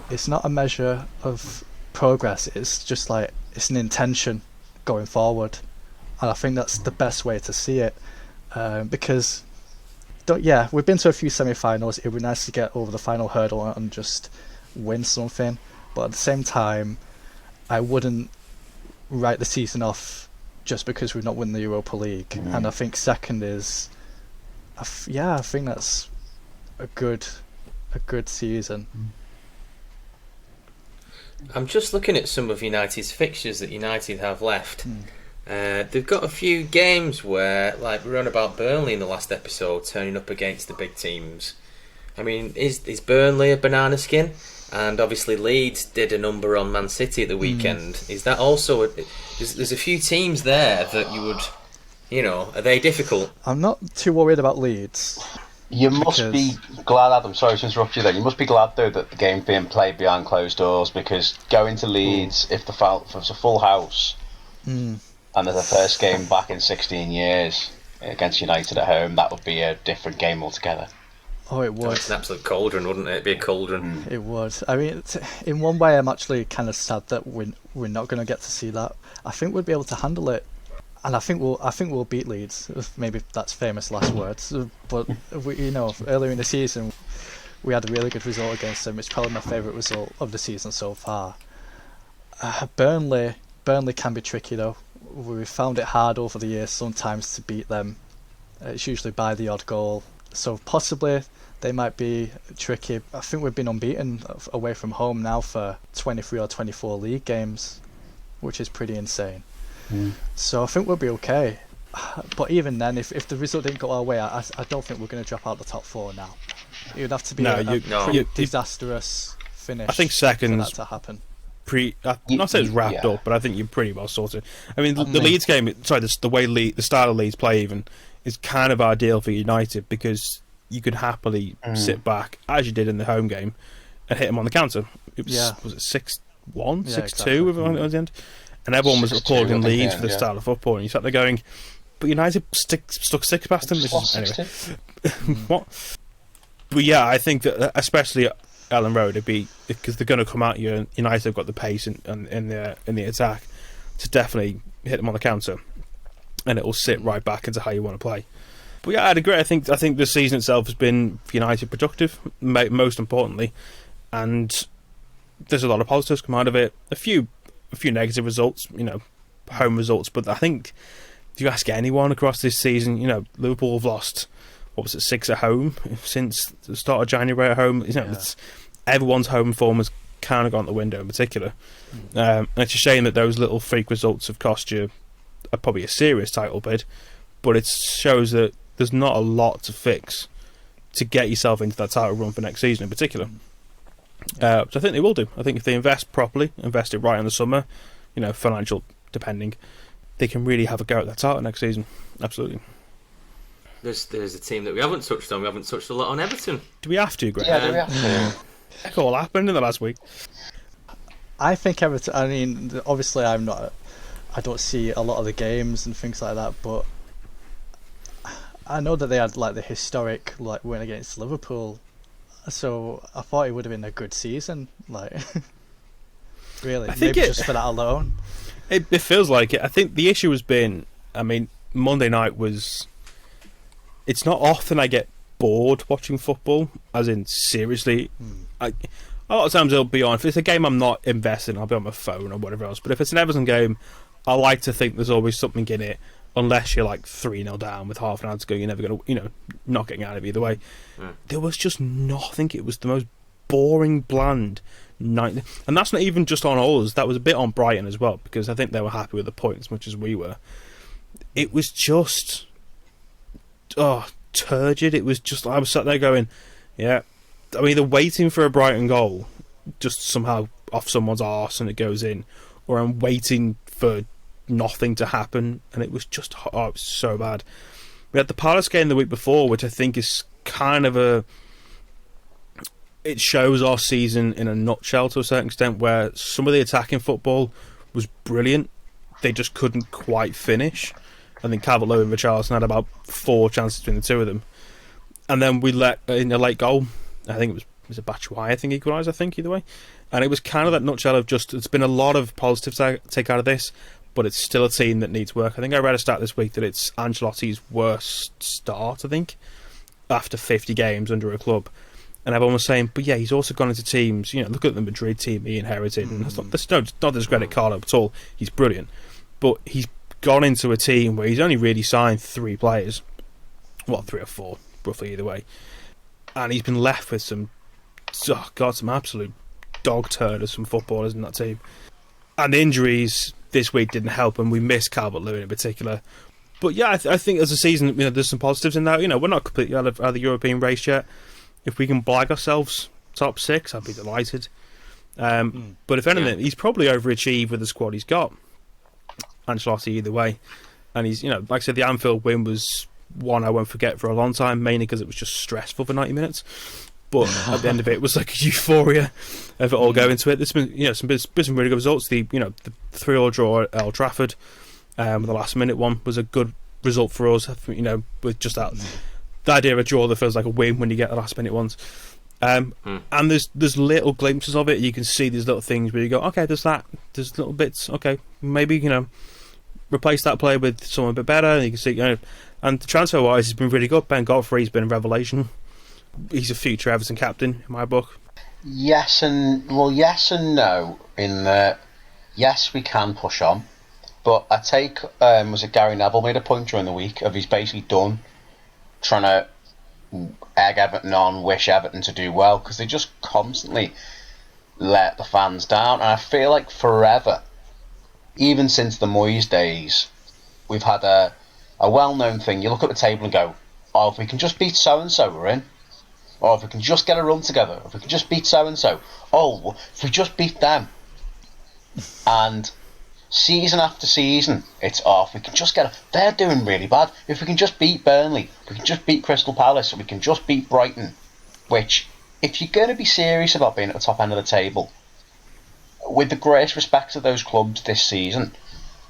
it's not a measure of progress, it's just like it's an intention going forward, and I think that's the best way to see it, because we've been to a few semi-finals. It would be nice to get over the final hurdle and just win something, but at the same time I wouldn't write the season off just because we've not won the Europa League. And I think second is I think that's a good season. I'm just looking at some of United's fixtures that United have left. They've got a few games where, like we were on about Burnley in the last episode, turning up against the big teams. I mean, is Burnley a banana skin? And obviously Leeds did a number on Man City at the weekend. Is that also... There's a few teams there that you would... are they difficult? I'm not too worried about Leeds. You must be glad, Adam, sorry to interrupt you there, you must be glad though that the game's being played behind closed doors, because going to Leeds, if it's a full house, and there's a first game back in 16 years against United at home, that would be a different game altogether. Oh, it would. It's an absolute cauldron, wouldn't it? It'd be a cauldron. It would. I mean, in one way, I'm actually kind of sad that we're not going to get to see that. I think we'd be able to handle it, and I think we'll beat Leeds. Maybe that's famous last words, but earlier in the season, we had a really good result against them. It's probably my favourite result of the season so far. Burnley can be tricky though. We've found it hard over the years sometimes to beat them. It's usually by the odd goal. So possibly they might be tricky. I think we've been unbeaten away from home now for 23 or 24 league games, which is pretty insane. So I think we'll be okay. But even then, if the result didn't go our way, I don't think we're going to drop out the top four now. It would have to be a disastrous finish. I think seconds for that to happen. Not say it's wrapped up, but I think you're pretty well sorted. I mean, the Leeds game, the style of Leeds play even is kind of ideal for United, because you could happily sit back as you did in the home game and hit them on the counter. It was it 6-1, 6-2 at the end, and everyone was applauding Leeds for the style of football, and you sat there going, "But United stuck six past them." Anyway, what? But yeah, I think that especially at Ellen Road, it'd be because they're going to come at you, and United have got the pace in the attack to definitely hit them on the counter, and it will sit right back into how you want to play. But yeah, I'd agree. I think the season itself has been for United productive, most importantly, and there's a lot of positives come out of it. A few negative results, home results, but I think if you ask anyone across this season, Liverpool have lost 6 at home since the start of January at home. It's, everyone's home form has kind of gone out the window in particular, and it's a shame that those little freak results have cost you probably a serious title bid, but it shows that there's not a lot to fix to get yourself into that title run for next season in particular. So I think they will do. I think if they invest properly, invest it right in the summer, financial depending, they can really have a go at that title next season. Absolutely. There's a team that we haven't touched on. We haven't touched a lot on Everton. Do we have to, Greg? Yeah, do we have to? It all happened in the last week. I think Everton, I mean, obviously I don't see a lot of the games and things like that, but I know that they had the historic win against Liverpool, so I thought it would have been a good season. Really, I think maybe just for that alone. It feels like it. I think the issue has been, I mean, Monday night was. It's not often I get bored watching football, as in seriously. A lot of times it'll be on. If it's a game I'm not invested in, I'll be on my phone or whatever else. But if it's an Everton game, I like to think there's always something in it. Unless you're like 3-0 down with half an hour to go, you're never going to, not getting out of either way. There was just nothing. It was the most boring, bland night. And that's not even just on us. That was a bit on Brighton as well, because I think they were happy with the point as much as we were. It was just... turgid. It was just... I was sat there going, yeah. I'm either waiting for a Brighton goal, just somehow off someone's arse and it goes in, or I'm waiting for nothing to happen, and it was just it was so bad. We had the Palace game the week before, which I think is kind of it shows our season in a nutshell to a certain extent, where some of the attacking football was brilliant, they just couldn't quite finish. I think Calvert-Lewin and Richarlison had about 4 chances between the two of them, and then we let in a late goal. I think it was a Batshuayi, I think, equalised, I think, either way. And it was kind of that nutshell of just, it's been a lot of positives to take out of this, but it's still a team that needs work. I think I read a stat this week that it's Ancelotti's worst start, I think, after 50 games under a club. And everyone was saying, but yeah, he's also gone into teams, look at the Madrid team he inherited. And that's not to discredit Carlo at all. He's brilliant. But he's gone into a team where he's only really signed 3 players. Well, 3 or 4, roughly either way. And he's been left with some absolute dog turd of some footballers in that team. And the injuries this week didn't help, and we missed Calvert-Lewin in particular. But yeah, I think as a season, there's some positives in that. We're not completely out of the European race yet. If we can blag ourselves top 6, I'd be delighted. But if anything, he's probably overachieved with the squad he's got. Ancelotti either way. And he's, like I said, the Anfield win was one I won't forget for a long time, mainly because it was just stressful for 90 minutes. But at the end of it was like a euphoria of it all going into it. There's been some really good results. The 3-3 draw at Old Trafford, the last minute one was a good result for us. With just that the idea of a draw that feels like a win when you get the last minute ones. And there's little glimpses of it. You can see these little things where you go, okay, there's little bits. Okay, maybe replace that player with someone a bit better. And you can see, and transfer wise, it's been really good. Ben Godfrey's been a revelation. He's a future Everton captain in my book. Yes and no. In that, yes, we can push on, but I take was it Gary Neville made a point during the week of he's basically done trying to egg Everton on, wish Everton to do well, because they just constantly let the fans down. And I feel like forever, even since the Moyes days, we've had a well-known thing. You look at the table and go, oh, if we can just beat so-and-so, we're in. Or if we can just get a run together, if we can just beat so-and-so. Oh, if we just beat them. And season after season, it's off. We can just they're doing really bad. If we can just beat Burnley, if we can just beat Crystal Palace, we can just beat Brighton. Which, if you're going to be serious about being at the top end of the table, with the greatest respect to those clubs this season,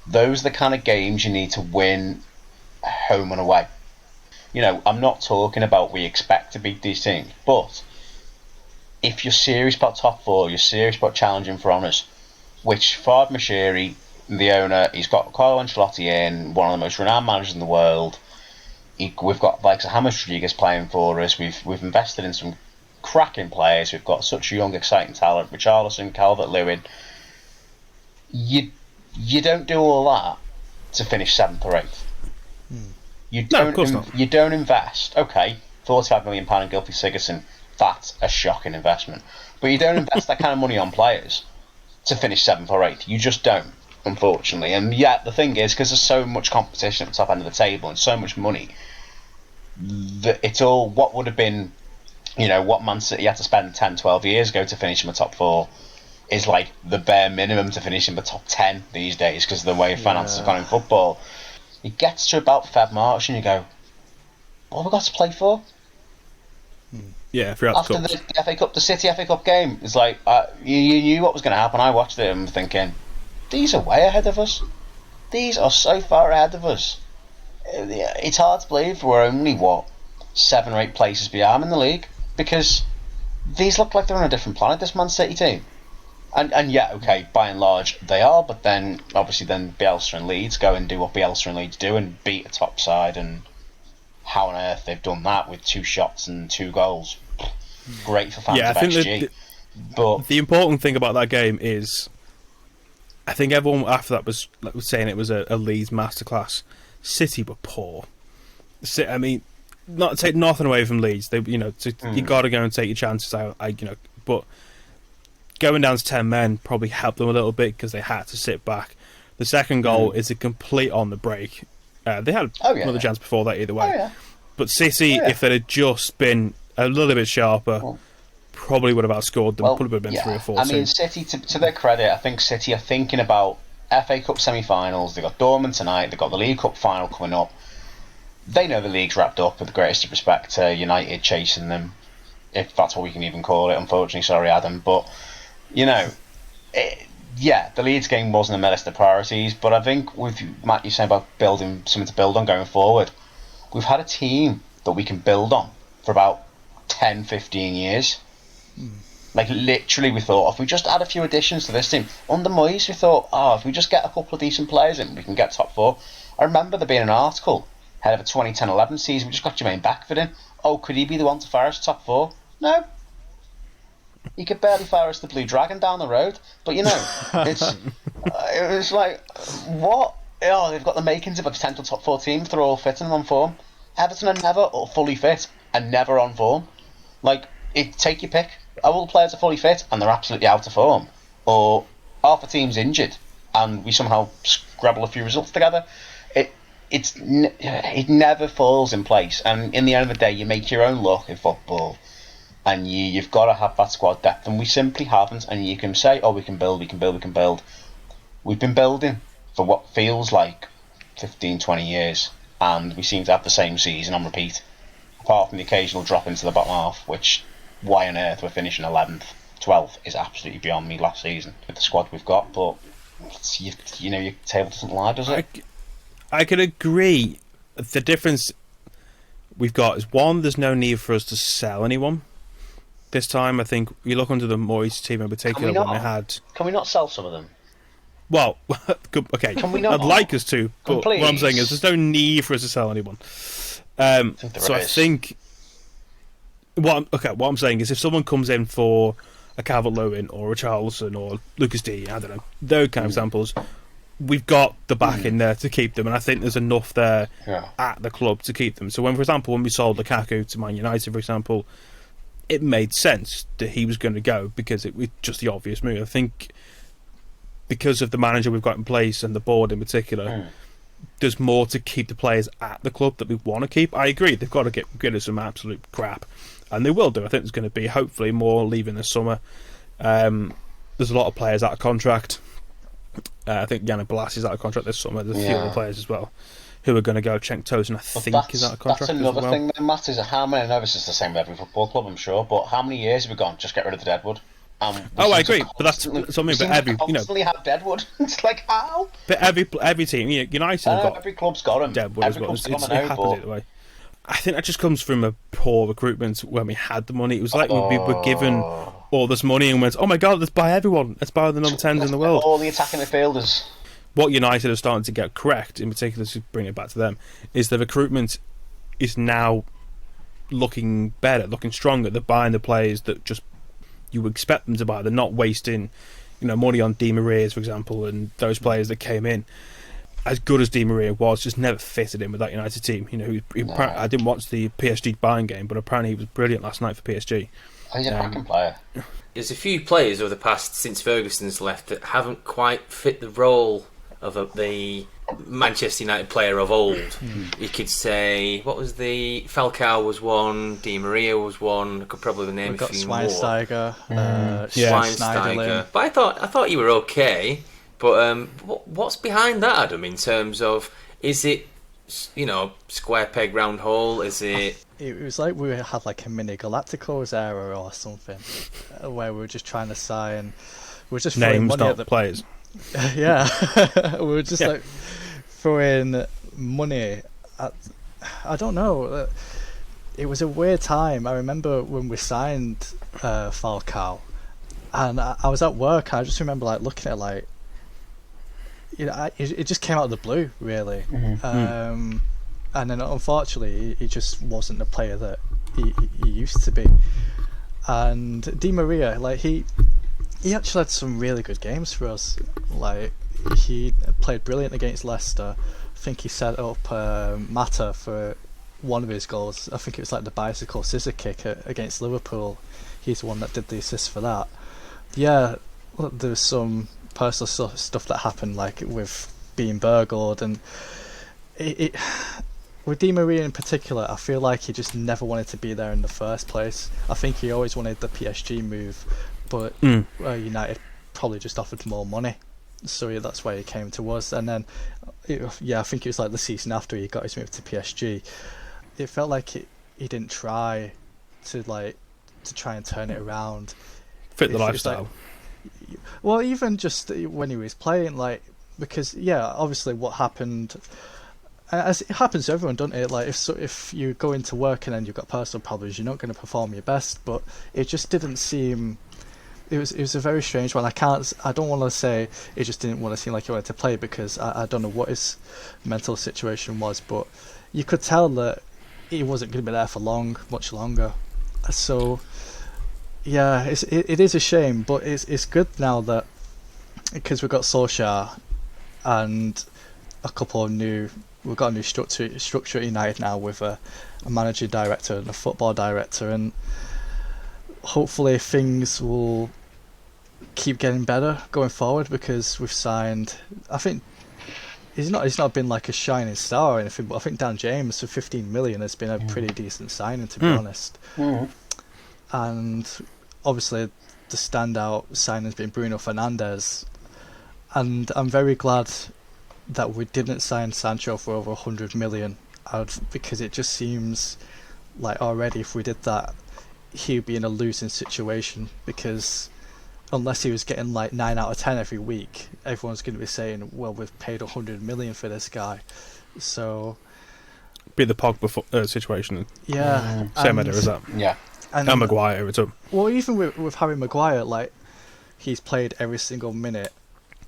those are the kind of games you need to win home and away. I'm not talking about we expect to beat these teams, but if you're serious about top 4, you're serious about challenging for honours, which Fard Mashiri, the owner, he's got Carlo Ancelotti in, one of the most renowned managers in the world. We've got like James Rodriguez playing for us. We've invested in some cracking players. We've got such a young, exciting talent. Richarlison, Calvert-Lewin. You don't do all that to finish 7th or 8th. You don't invest. Okay, £45 million in Gylfi Sigurdsson. That's a shocking investment. But you don't invest that kind of money on players to finish 7th or 8th. You just don't, unfortunately. And yet the thing is, because there's so much competition at the top end of the table and so much money, that it's all what would have been, what Man City had to spend 10, 12 years ago to finish in the top 4 is like the bare minimum to finish in the top 10 these days, because of the way finances have gone in football. It gets to about Feb, March, and you go, what have we got to play for? Yeah, throughout after the FA Cup, the City FA Cup game, it's like you knew what was going to happen. I watched it and I'm thinking, these are way ahead of us. These are so far ahead of us. It's hard to believe we're only 7 or 8 places behind in the league, because these look like they're on a different planet. This Man City team, And yeah, okay, by and large they are, but then obviously then Bielsa and Leeds go and do what Bielsa and Leeds do and beat a top side, and how on earth they've done that with 2 shots and 2 goals. Great for fans of XG. But the important thing about that game is, I think everyone after that was saying it was a Leeds masterclass. City were poor. I mean, not take nothing away from Leeds. They, you got to go and take your chances. But going down to 10 men probably helped them a little bit because they had to sit back. The second goal is a complete on the break. They had another chance before that either way. But City, if they'd have just been a little bit sharper, probably would have outscored them. Probably would have been 3 or 4. I mean, City, to their credit, I think City are thinking about FA Cup semi-finals. They've got Dortmund tonight. They've got the League Cup final coming up. They know the league's wrapped up, with the greatest respect to United chasing them, if that's what we can even call it. Unfortunately, sorry, Adam. But, the Leeds game wasn't on the list of priorities. But I think with Matt, you saying about building something to build on going forward, we've had a team that we can build on for about 10, 15 years. Like, literally, we thought, if we just add a few additions to this team, under Moyes, we thought, if we just get a couple of decent players in, we can get top 4. I remember there being an article ahead of a 2010-11 season, we just got Jermaine Beckford in. Could he be the one to fire us top 4? No. He could barely fire us the Blue Dragon down the road. But, it's it was like, what? They've got the makings of a potential top 4 team if they're all fit and on form. Everton are never fully fit and never on form. Like, take your pick. All the players are fully fit and they're absolutely out of form, or half the team's injured and we somehow scrabble a few results together. It never falls in place, and in the end of the day, you make your own luck in football, and you've got to have that squad depth, and we simply haven't. And you can say, we can build. We've been building for what feels like 15, 20 years, and we seem to have the same season on repeat, apart from the occasional drop into the bottom half, which, why on earth we're finishing 11th, 12th is absolutely beyond me last season with the squad we've got. But your table doesn't lie, does it? I could agree. The difference we've got is, one, there's no need for us to sell anyone this time. I think you look under the Moyes team in particular, when they had... Can we not sell some of them? Well, okay, can we not? I'd like us to, but what I'm saying is there's no need for us to sell anyone. I think what I'm saying is, if someone comes in for a Calvert-Lewin or a Charleston or Lucas D, I don't know, those kind of examples, we've got the back in there to keep them, and I think there's enough there at the club to keep them. So when we sold Lukaku to Man United, for example, it made sense that he was going to go because it was just the obvious move. I think because of the manager we've got in place and the board in particular, there's more to keep the players at the club that we want to keep. I agree, they've got to get rid of some absolute crap, and they will do. I think there's going to be hopefully more leaving this summer. There's a lot of players out of contract. I think Yannick Bolasie is out of contract this summer. There's a few other players as well who are going to go. Cenk Tosun, I think, is out of contract. That's another as well. thing that matters. How many? I know this is the same with every football club, I'm sure, but how many years have we gone? Just get rid of the Deadwood. I agree, but that's something. But every constantly have Deadwood. It's like, how? But every team, United have got every club's got them. Deadwood as well. It happens either way. I think that just comes from a poor recruitment when we had the money. It was like we were given all this money and went, oh my god, let's buy everyone. Let's buy the number 10s in the world. All the attacking midfielders. What United are starting to get correct, in particular, to bring it back to them, is the recruitment is now looking better, looking stronger. They're buying the players that just you would expect them to buy. They're not wasting, money on Di Maria's, for example, and those players that came in. As good as Di Maria was, just never fitted in with that United team. I didn't watch the PSG Bayern game, but apparently he was brilliant last night for PSG. He's a cracking player. There's a few players over the past, since Ferguson's left, that haven't quite fit the role of the Manchester United player of old. You could say, what was the... Falcao was one, Di Maria was one, I could probably name a few more. Schweinsteiger, Schweinsteiger. But I thought you were okay. But what's behind that, Adam, in terms of, is it, square peg, round hole? Is it... It was like we had like a mini Galacticos era or something, where we were just trying to sign... We were just throwing names, money not at the players. Yeah. We were just like throwing money at... I don't know. It was a weird time. I remember when we signed Falcao, And I was at work, and I just remember like looking at it, like, it just came out of the blue, really. And then unfortunately, he just wasn't the player that he used to be. And Di Maria, like he actually had some really good games for us. Like, he played brilliant against Leicester. I think he set up Mata for one of his goals. I think it was like the bicycle scissor kick against Liverpool. He's the one that did the assist for that. Yeah, there's some personal stuff that happened, like with being burgled, and it with Di Maria in particular, I feel like he just never wanted to be there in the first place. I think he always wanted the PSG move, but United probably just offered more money, so yeah, that's why he came to us. And then I think it was like the season after he got his move to PSG, it felt like he didn't try to try and turn it around, fit the lifestyle. Well, even just when he was playing, like, because obviously what happened, as it happens to everyone, doesn't it? Like, if you go into work and then you've got personal problems, you're not going to perform your best. But it just didn't seem. It was a very strange one. I don't want to say it just didn't want to seem like he wanted to play, because I don't know what his mental situation was, but you could tell that he wasn't going to be there for much longer. So yeah, it is a shame, but it's good now that, because we've got Solskjaer and we've got a new structure at United now, with a manager director and a football director, and hopefully things will keep getting better going forward, because we've signed, I think he's not been like a shining star or anything, but I think Dan James for 15 million has been a pretty decent signing, to be honest. And obviously the standout signing has been Bruno Fernandes, and I'm very glad that we didn't sign Sancho for over 100 million, because it just seems like already if we did that, he'd be in a losing situation, because unless he was getting like 9 out of 10 every week, everyone's going to be saying, well, we've paid 100 million for this guy. So be the Pogba situation. Yeah. Same idea as that. Yeah. And Maguire, it's up. Well, even with Harry Maguire, like, he's played every single minute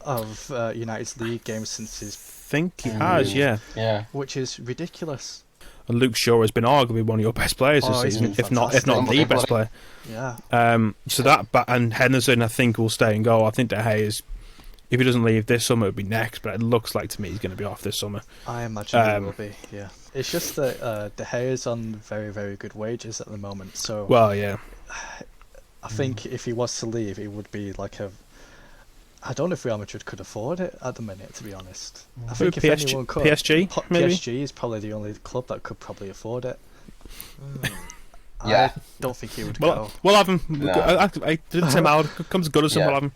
of United's league games since his. I think he has, yeah. Which is ridiculous. And Luke Shaw has been arguably one of your best players this season, if not the best player. Yeah. So that, and Henderson, I think, will stay and go. I think De Gea is, if he doesn't leave this summer, it'll be next. But it looks like to me he's going to be off this summer. I imagine he will be. Yeah. It's just that De Gea is on very, very good wages at the moment. So. Well, yeah. I think if he was to leave, it would be like a. I don't know if Real Madrid could afford it at the minute, to be honest. I think if anyone could, PSG, maybe? PSG is probably the only club that could probably afford it. Yeah. I don't think he would go. go. We'll have him. No. I didn't say Mal. Comes Goodison, we'll have him.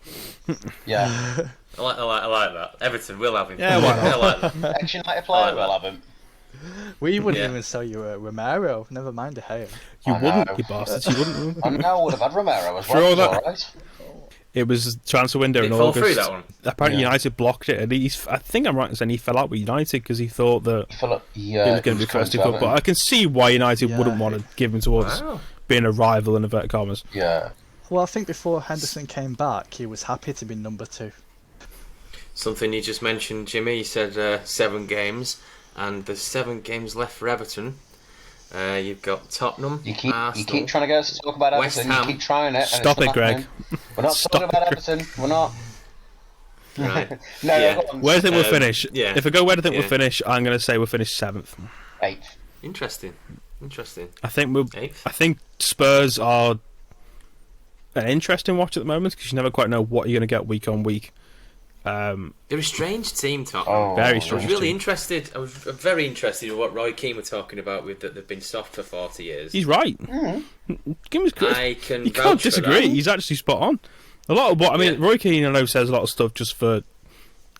Yeah. I like that. Everton, we'll have him. Yeah, why not? I like that. Ex-United player, we'll have him. We wouldn't even sell you a Romero, never mind De Gea. You wouldn't, you bastards. You wouldn't. I know, I would have had Romero as well. All right. It was transfer window in August. August. Through that one? Apparently, United blocked it, and I think I'm right in saying he fell out with United because he thought that it was going to be first club. But I can see why United wouldn't want to give him to us, being a rival in inverted commas. Yeah. Well, I think before Henderson came back, he was happy to be number 2. Something you just mentioned, Jimmy. You said 7 games, and there's 7 games left for Everton. You've got Tottenham, Arsenal, you keep trying to get us to talk about West Everton. Ham. You keep trying it. Stop it, Greg. We're not talking about Everton. We're not. Right. No. Where do you think we'll finish? Yeah. If I go where do you think we'll finish, I'm going to say we'll finish 7th. 8th. Interesting. I think Spurs are an interesting watch at the moment because you never quite know what you're going to get week on week. They're a strange team, Tottenham. Very strange. I was very interested in what Roy Keane were talking about with that they've been soft for 40 years. He's right. Give him his credit. You can't disagree. He's actually spot on. A lot of what Roy Keane, I know, says a lot of stuff just for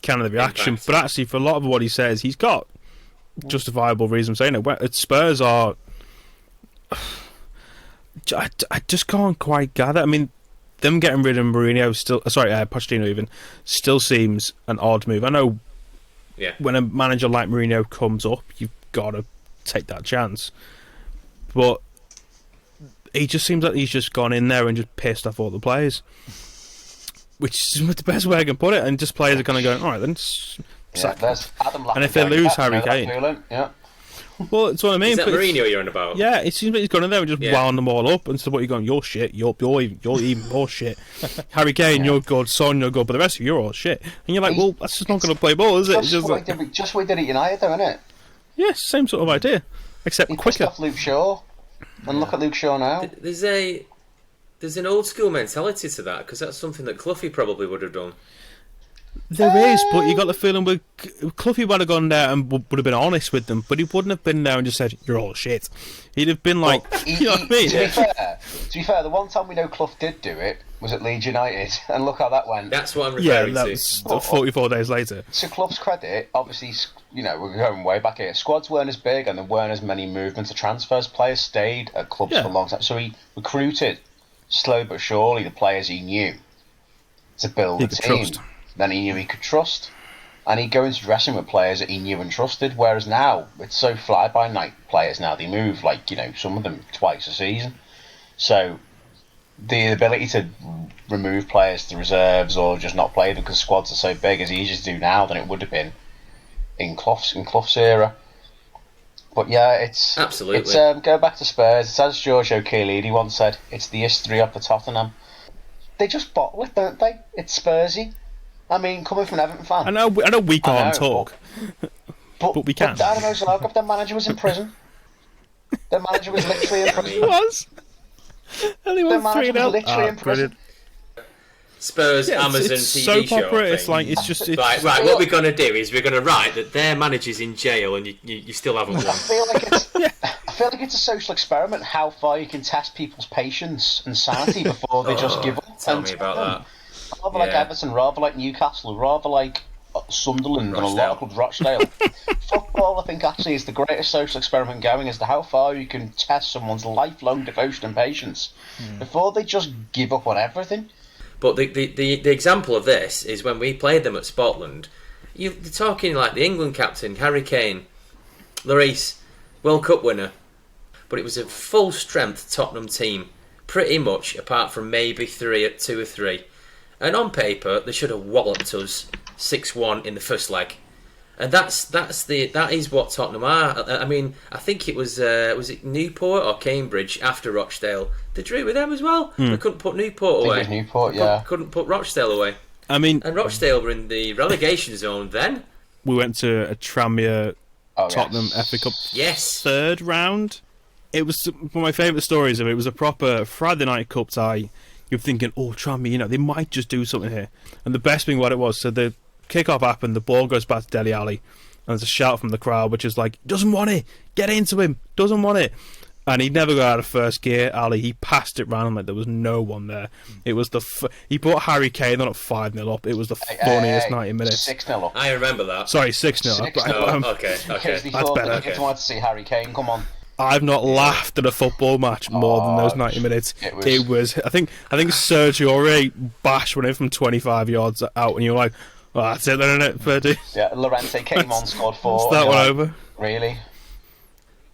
kind of the reaction, but actually for a lot of what he says, he's got justifiable reasons saying it. Spurs are. I just can't quite gather. I mean, them getting rid of Mourinho Pochettino even still seems an odd move. I know when a manager like Mourinho comes up, you've got to take that chance. But he just seems like he's just gone in there and just pissed off all the players. which is the best way I can put it. And just players are kind of going, all right, then sack him. And if they lose Harry Kane, well, that's what I mean. Is that Mourinho you're on about? Yeah, it seems like he's gone in there and just wound them all up. And so what you're going, you're shit. You're even more shit. Harry Kane, you're good. Son, you're good. But the rest of you, you're all shit. And you're like, well, that's just not going to play ball, is it? Just what we did at United, though, isn't it? Yeah, same sort of idea, except he quicker. Off Luke Shaw, and look at Luke Shaw now. There's an old school mentality to that, because that's something that Cloughy probably would have done. There is, but you got the feeling with Cloughy would have gone there and would have been honest with them, but he wouldn't have been there and just said, "You're all shit." He'd have been like, you know what I mean? To be fair, the one time we know Clough did do it was at Leeds United, and look how that went. That's what I'm referring to. Yeah, that's 44 days later. To Clough's credit, obviously, we're going way back here. Squads weren't as big, and there weren't as many movements of transfers. Players stayed at clubs for a long time, so he recruited, slow but surely, the players he knew to build a team. Then he knew he could trust, and he'd go into dressing with players that he knew and trusted. Whereas now, it's so fly-by-night players now. They move, some of them twice a season. So the ability to remove players to reserves or just not play them because squads are so big is easier to do now than it would have been in Clough's era. But yeah, it's... Absolutely. It's, go back to Spurs. It's as Giorgio Chiellini once said, it's the history of the Tottenham. They just bottle it, don't they? It's Spursy. I mean, coming from an Everton fan. I know we can't talk, but we can. But Dynamo Zagreb, their manager was in prison. Their manager was literally in prison. He was. And he their was manager was literally in prison. Brilliant. Spurs, Amazon it's TV soap show. opera. It's like it's just right. What we're gonna do is we're gonna write that their manager's in jail and you still haven't won. I feel like it's a social experiment. How far you can test people's patience and sanity before they just give up. Tell me about that. Rather like Everton, rather like Newcastle, rather like Sunderland and a lot of clubs, Rochdale. Football, I think, actually is the greatest social experiment going as to how far you can test someone's lifelong devotion and patience before they just give up on everything. But the example of this is when we played them at Scotland. You're talking like the England captain, Harry Kane, Lloris, World Cup winner. But it was a full-strength Tottenham team, pretty much, apart from maybe 2 or 3. And on paper, they should have walloped us 6-1 in the first leg, and that is what Tottenham are. I mean, I think it was it Newport or Cambridge after Rochdale? They drew with them as well. They couldn't put Newport away. I think it was Newport, yeah. Couldn't put Rochdale away. I mean, and Rochdale were in the relegation zone then. We went to a Tranmere Tottenham FA Cup third round. It was one of my favourite stories of it. It was a proper Friday night cup tie. You're thinking, oh, Tranmere, they might just do something here. And the best thing what it was, so the kick-off happened, the ball goes back to Dele Alli, and there's a shout from the crowd, which is like, doesn't want it, get into him, doesn't want it. And he never got out of first gear, Ali. He passed it round like there was no one there. It was he brought Harry Kane on at 5-0 up. It was the funniest 90 minutes. 6-0 up. I remember that. Sorry, 6-0. 6-0. Okay. That's better. Kids wanted to see Harry Kane, come on. I've not laughed at a football match more than those 90 minutes. It was. I think Sergio already bashed one in from 25 yards out, and you're like, well, that's it then, isn't it, Ferdy? Yeah, Llorente came on, scored 4. That one over. Really?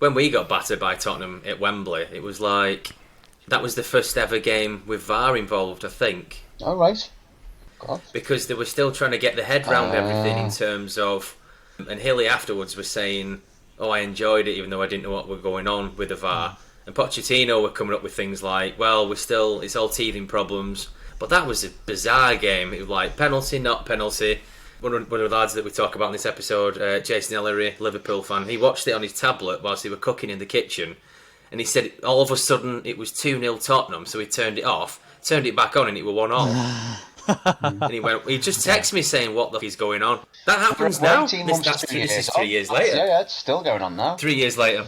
When we got battered by Tottenham at Wembley, it was like that was the first ever game with VAR involved, I think. Oh, right. God. Because they were still trying to get the head round everything in terms of... And Hilly afterwards was saying, oh, I enjoyed it even though I didn't know what was going on with the VAR. And Pochettino were coming up with things like, well, it's all teething problems. But that was a bizarre game. It was like penalty, not penalty. One of the lads that we talk about in this episode, Jason Ellery, Liverpool fan, he watched it on his tablet whilst they were cooking in the kitchen. And he said all of a sudden it was 2-0 Tottenham, so he turned it off, turned it back on, and it was 1-1. And he just texted me saying, what the f*** is going on? That happens now. This is 3 years later. Yeah, it's still going on now. 3 years later.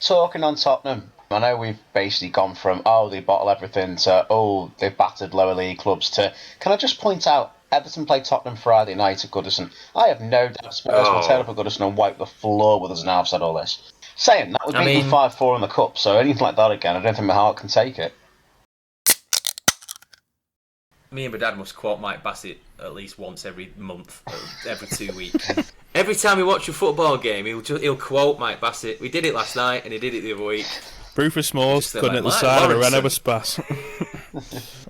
Talking on Tottenham, I know we've basically gone from, they bottle everything, to, they've battered lower league clubs, to, can I just point out, Everton played Tottenham Friday night at Goodison. I have no doubt Spurs will turn up at Goodison and wipe the floor with us now I've said all this. Saying that, we've beaten 5-4 in the Cup, so anything like that again, I don't think my heart can take it. Me and my dad must quote Mike Bassett at least once every month, every 2 weeks. Every time we watch a football game, he'll quote Mike Bassett. We did it last night, and he did it the other week. Rufus Smalls Just couldn't like, hit the Mike side of a Lawrenson. Renault Spas.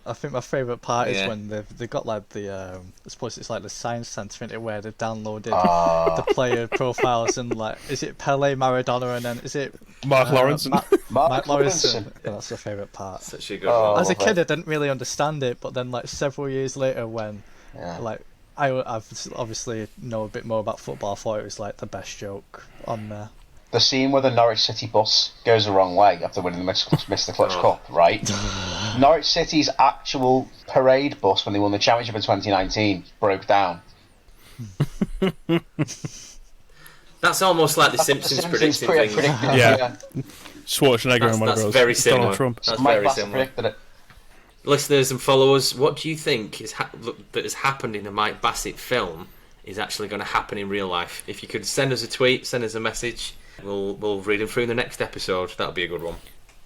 I think my favourite part is Yeah. when they've got like the I suppose it's like the science centre in it where they've downloaded the player profiles and like is it Pele, Maradona, and then is it Mark Lawrence. Mark Lawrence? Yeah, that's the favourite part. Such a good one. As a kid, I didn't really understand it, but then like several years later, when like I've obviously know a bit more about football, I thought it was like the best joke on there. The scene where the Norwich City bus goes the wrong way after winning the Mr. Clutch Cup, right? Norwich City's actual parade bus when they won the championship in 2019 broke down. That's almost like the Simpsons predicting things. Yeah. Schwarzenegger and one of That's those. very similar. Donald Trump. That's Mike very Bassett similar. predicted it. Listeners and followers, what do you think that has happened in the Mike Bassett film is actually going to happen in real life? If you could send us a tweet, send us a message, we'll read them through in the next episode. That'll be a good one.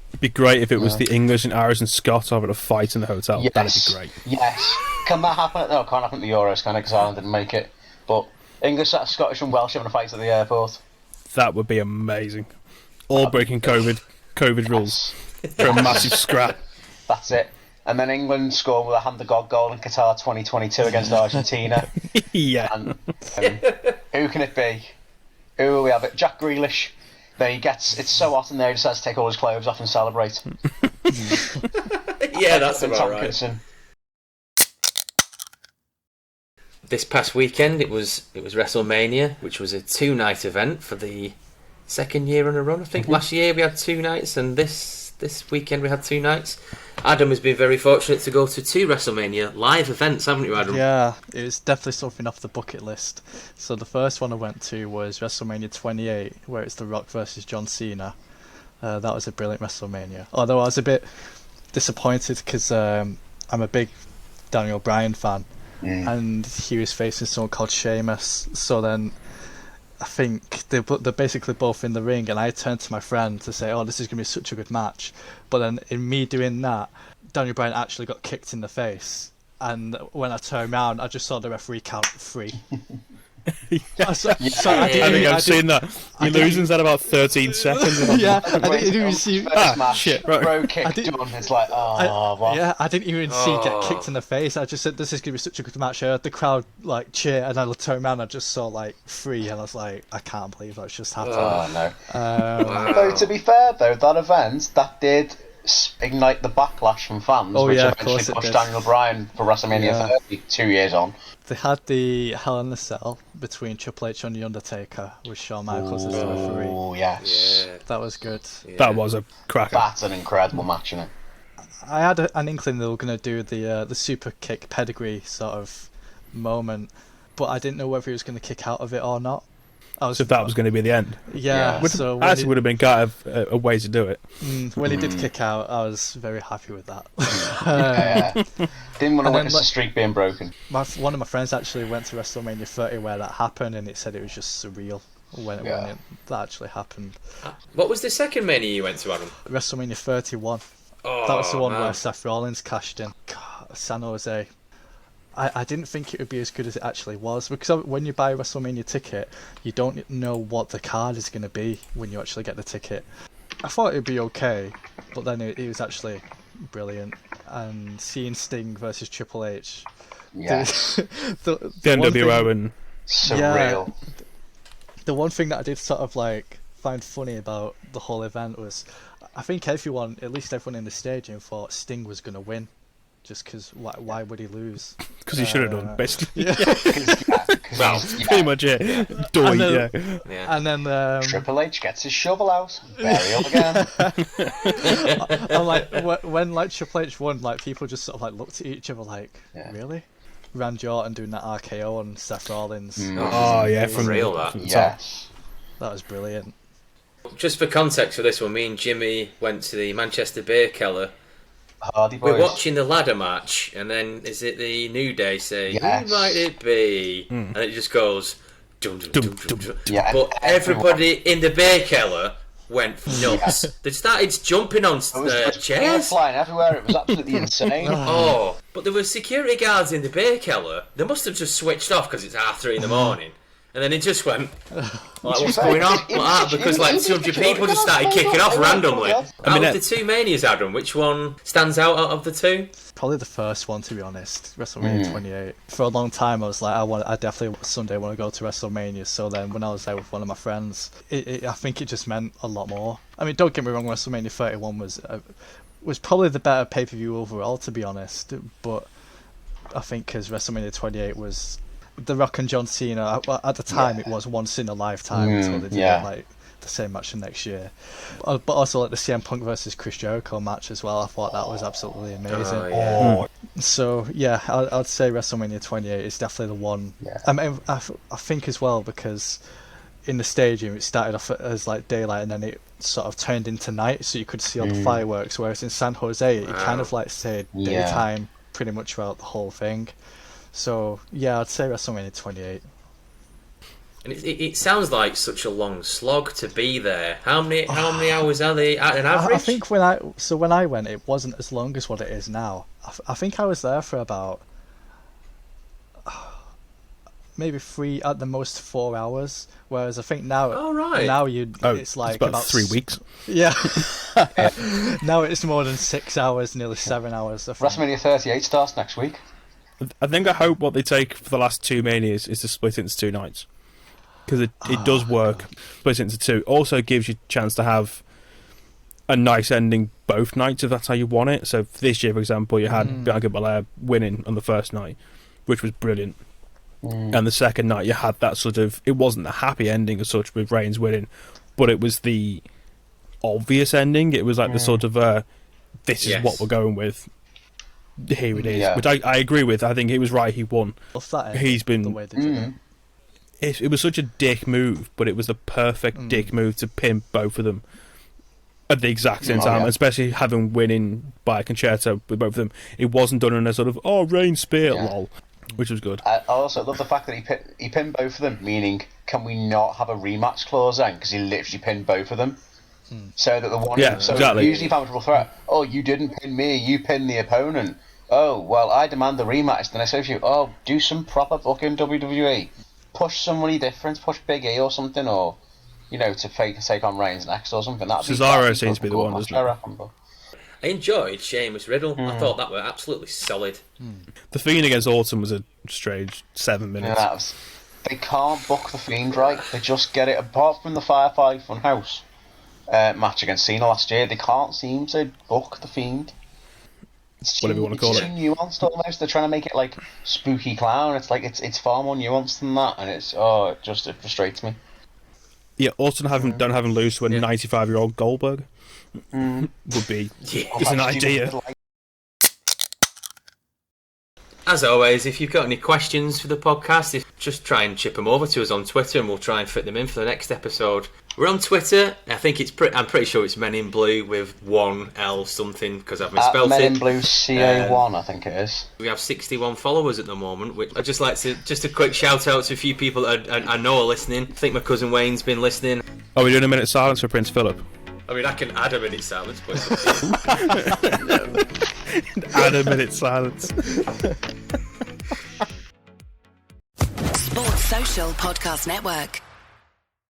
It'd be great if it was the English and Irish and Scots having a fight in the hotel. Yes. That'd be great. Yes. Can that happen? No, it can't happen at the Euros, can it? Because Ireland didn't make it. But English, Scottish and Welsh having a fight at the airport. That would be amazing. All breaking COVID rules for a massive scrap. That's it. And then England score with a hand-to-God goal in Qatar 2022 against Argentina. Yeah. And who can it be? Who will we have it? Jack Grealish. Then it's so hot in there, he decides to take all his clothes off and celebrate. Yeah, that's Clint about right. Tomkinson. This past weekend, it was WrestleMania, which was a 2-night event for the second year in a run. I think last year we had 2 nights, and this weekend we had 2 nights. Adam has been very fortunate to go to 2 WrestleMania live events, haven't you, Adam? Yeah, it was definitely something off the bucket list. So the first one I went to was WrestleMania 28, where it's The Rock versus John Cena. That was a brilliant WrestleMania. Although I was a bit disappointed because I'm a big Daniel Bryan fan, and he was facing someone called Sheamus. So then I think they're basically both in the ring, and I turned to my friend to say, "Oh, this is going to be such a good match." But then in me doing that, Daniel Bryan actually got kicked in the face, and when I turned around, I just saw the referee count 3. I think I've seen that. He loses at about 13 seconds. Yeah, I didn't even see. Shit, right. Bro kick done. It's like, what? Yeah, I didn't even see get kicked in the face. I just said this is gonna be such a good match. I heard the crowd like cheer, and I turned around and I just saw like 3, and I was like, I can't believe that's just happened. Oh no. Though to be fair though, that event that did ignite the backlash from fans, which eventually pushed Daniel Bryan for WrestleMania 30 2 years on. They had the Hell in a Cell between Triple H and The Undertaker with Shawn Michaels as the referee. Oh yes. Yeah. That was good. Yeah. That was a cracker. That's an incredible match, isn't it? I had an inkling they were going to do the super kick pedigree sort of moment, but I didn't know whether he was going to kick out of it or not. So that was going to be the end. Yeah. So actually would have been kind of a way to do it. When he did kick out, I was very happy with that. Didn't want to witness the streak being broken. One of my friends actually went to WrestleMania 30 where that happened, and it said it was just surreal when that actually happened. What was the second Mania you went to, Adam? WrestleMania 31. That was the one where Seth Rollins cashed in. God, San Jose. I didn't think it would be as good as it actually was, because when you buy a WrestleMania ticket, you don't know what the card is going to be when you actually get the ticket. I thought it would be okay, but then it was actually brilliant. And seeing Sting versus Triple H, the NWO and surreal. The one thing that I did sort of like find funny about the whole event was, I think at least everyone in the stadium thought Sting was going to win. Just because, why would he lose? Because he should have done, basically. Well, pretty much it. And then Triple H gets his shovel out. Burial again. I'm like, when like Triple H won, like people just sort of like looked at each other like, really? Randy Orton doing that RKO on Seth Rollins. Oh yeah, from real that. Yes. That was brilliant. Just for context for this one, me and Jimmy went to the Manchester Beer Keller. Hardy Boys. We're watching the ladder match, and then is it the New Day say, who might it be? And it just goes, dum, dum, dum, dum, dum. Yeah, but everybody in the Beer Keller went nuts. They started jumping on chairs. Flying everywhere. It was absolutely insane. But there were security guards in the Beer Keller. They must have just switched off because it's 3:30 in the morning. And then it just went, what's going on? Like that, because 200 people just started kicking off randomly. Out of the two Manias, Adam, which one stands out of the two? Probably the first one, to be honest. WrestleMania 28. For a long time, I was like, I definitely someday want to go to WrestleMania. So then, when I was there with one of my friends, I think it just meant a lot more. I mean, don't get me wrong, WrestleMania 31 was probably the better pay-per-view overall, to be honest. But I think because WrestleMania 28 was The Rock and John Cena, at the time it was once in a lifetime until they did it, like the same match the next year. But also like the CM Punk versus Chris Jericho match as well, I thought that was absolutely amazing. So yeah, I'd say WrestleMania 28 is definitely the one. I mean, I think as well, because in the stadium it started off as like daylight and then it sort of turned into night, so you could see all the fireworks, whereas in San Jose it kind of like stayed daytime pretty much throughout the whole thing. So yeah, I'd say WrestleMania 28. And it sounds like such a long slog to be there. How many hours are they at an average? I think when I went, it wasn't as long as what it is now. I think I was there for about maybe 3 at the most 4 hours. Whereas I think now, now it's like about 3 weeks. Yeah. Now it's more than 6 hours, nearly 7 hours. WrestleMania 38 starts next week. I hope what they take for the last two Manias is to split it into 2 nights. Because it does work. Split it into 2. Also gives you a chance to have a nice ending both nights if that's how you want it. So this year, for example, you had Bianca Belair winning on the first night, which was brilliant. And the second night you had that sort of, it wasn't a happy ending as such with Reigns winning, but it was the obvious ending. It was like the sort of this is what we're going with, here it is, which I agree with. I think it was right he won. He's been the way they did it was such a dick move, but it was the perfect dick move to pin both of them at the exact same time, especially having winning by a concerto with both of them. It wasn't done in a sort of Reigns spear lol, which was good. I also love the fact that he pinned both of them, meaning can we not have a rematch clause then? Because he literally pinned both of them. So that the one... exactly. Usually if I'm a triple threat, you didn't pin me, you pinned the opponent. Oh, well, I demand the rematch. Then I say to you, do some proper fucking WWE. Push somebody different, push Big E or something, or, to take on Reigns next or something. Cesaro seems to be the one, doesn't it? I enjoyed Sheamus Riddle. I thought that were absolutely solid. The Fiend against Orton was a strange 7 minutes. They can't book the Fiend right. They just get it. Apart from the Firefly Funhouse match against Cena last year, they can't seem to book the Fiend. Whatever you want to call it. It's too nuanced almost. They're trying to make it like spooky clown. It's like it's far more nuanced than that, and it frustrates me. Yeah, Orton don't have him lose to a 95-year-old Goldberg would be just an idea. As always, if you've got any questions for the podcast, just try and chip them over to us on Twitter, and we'll try and fit them in for the next episode. We're on Twitter. I think I'm pretty sure it's Men in Blue with 1L something because I've misspelled Men it. in Blue CA1, I think it is. We have 61 followers at the moment, which I'd just like to just a quick shout out to a few people I know are listening. I think my cousin Wayne's been listening. Are we doing a minute silence for Prince Philip? I mean, I can add a minute silence, but add a minute silence. Sports Social Podcast Network.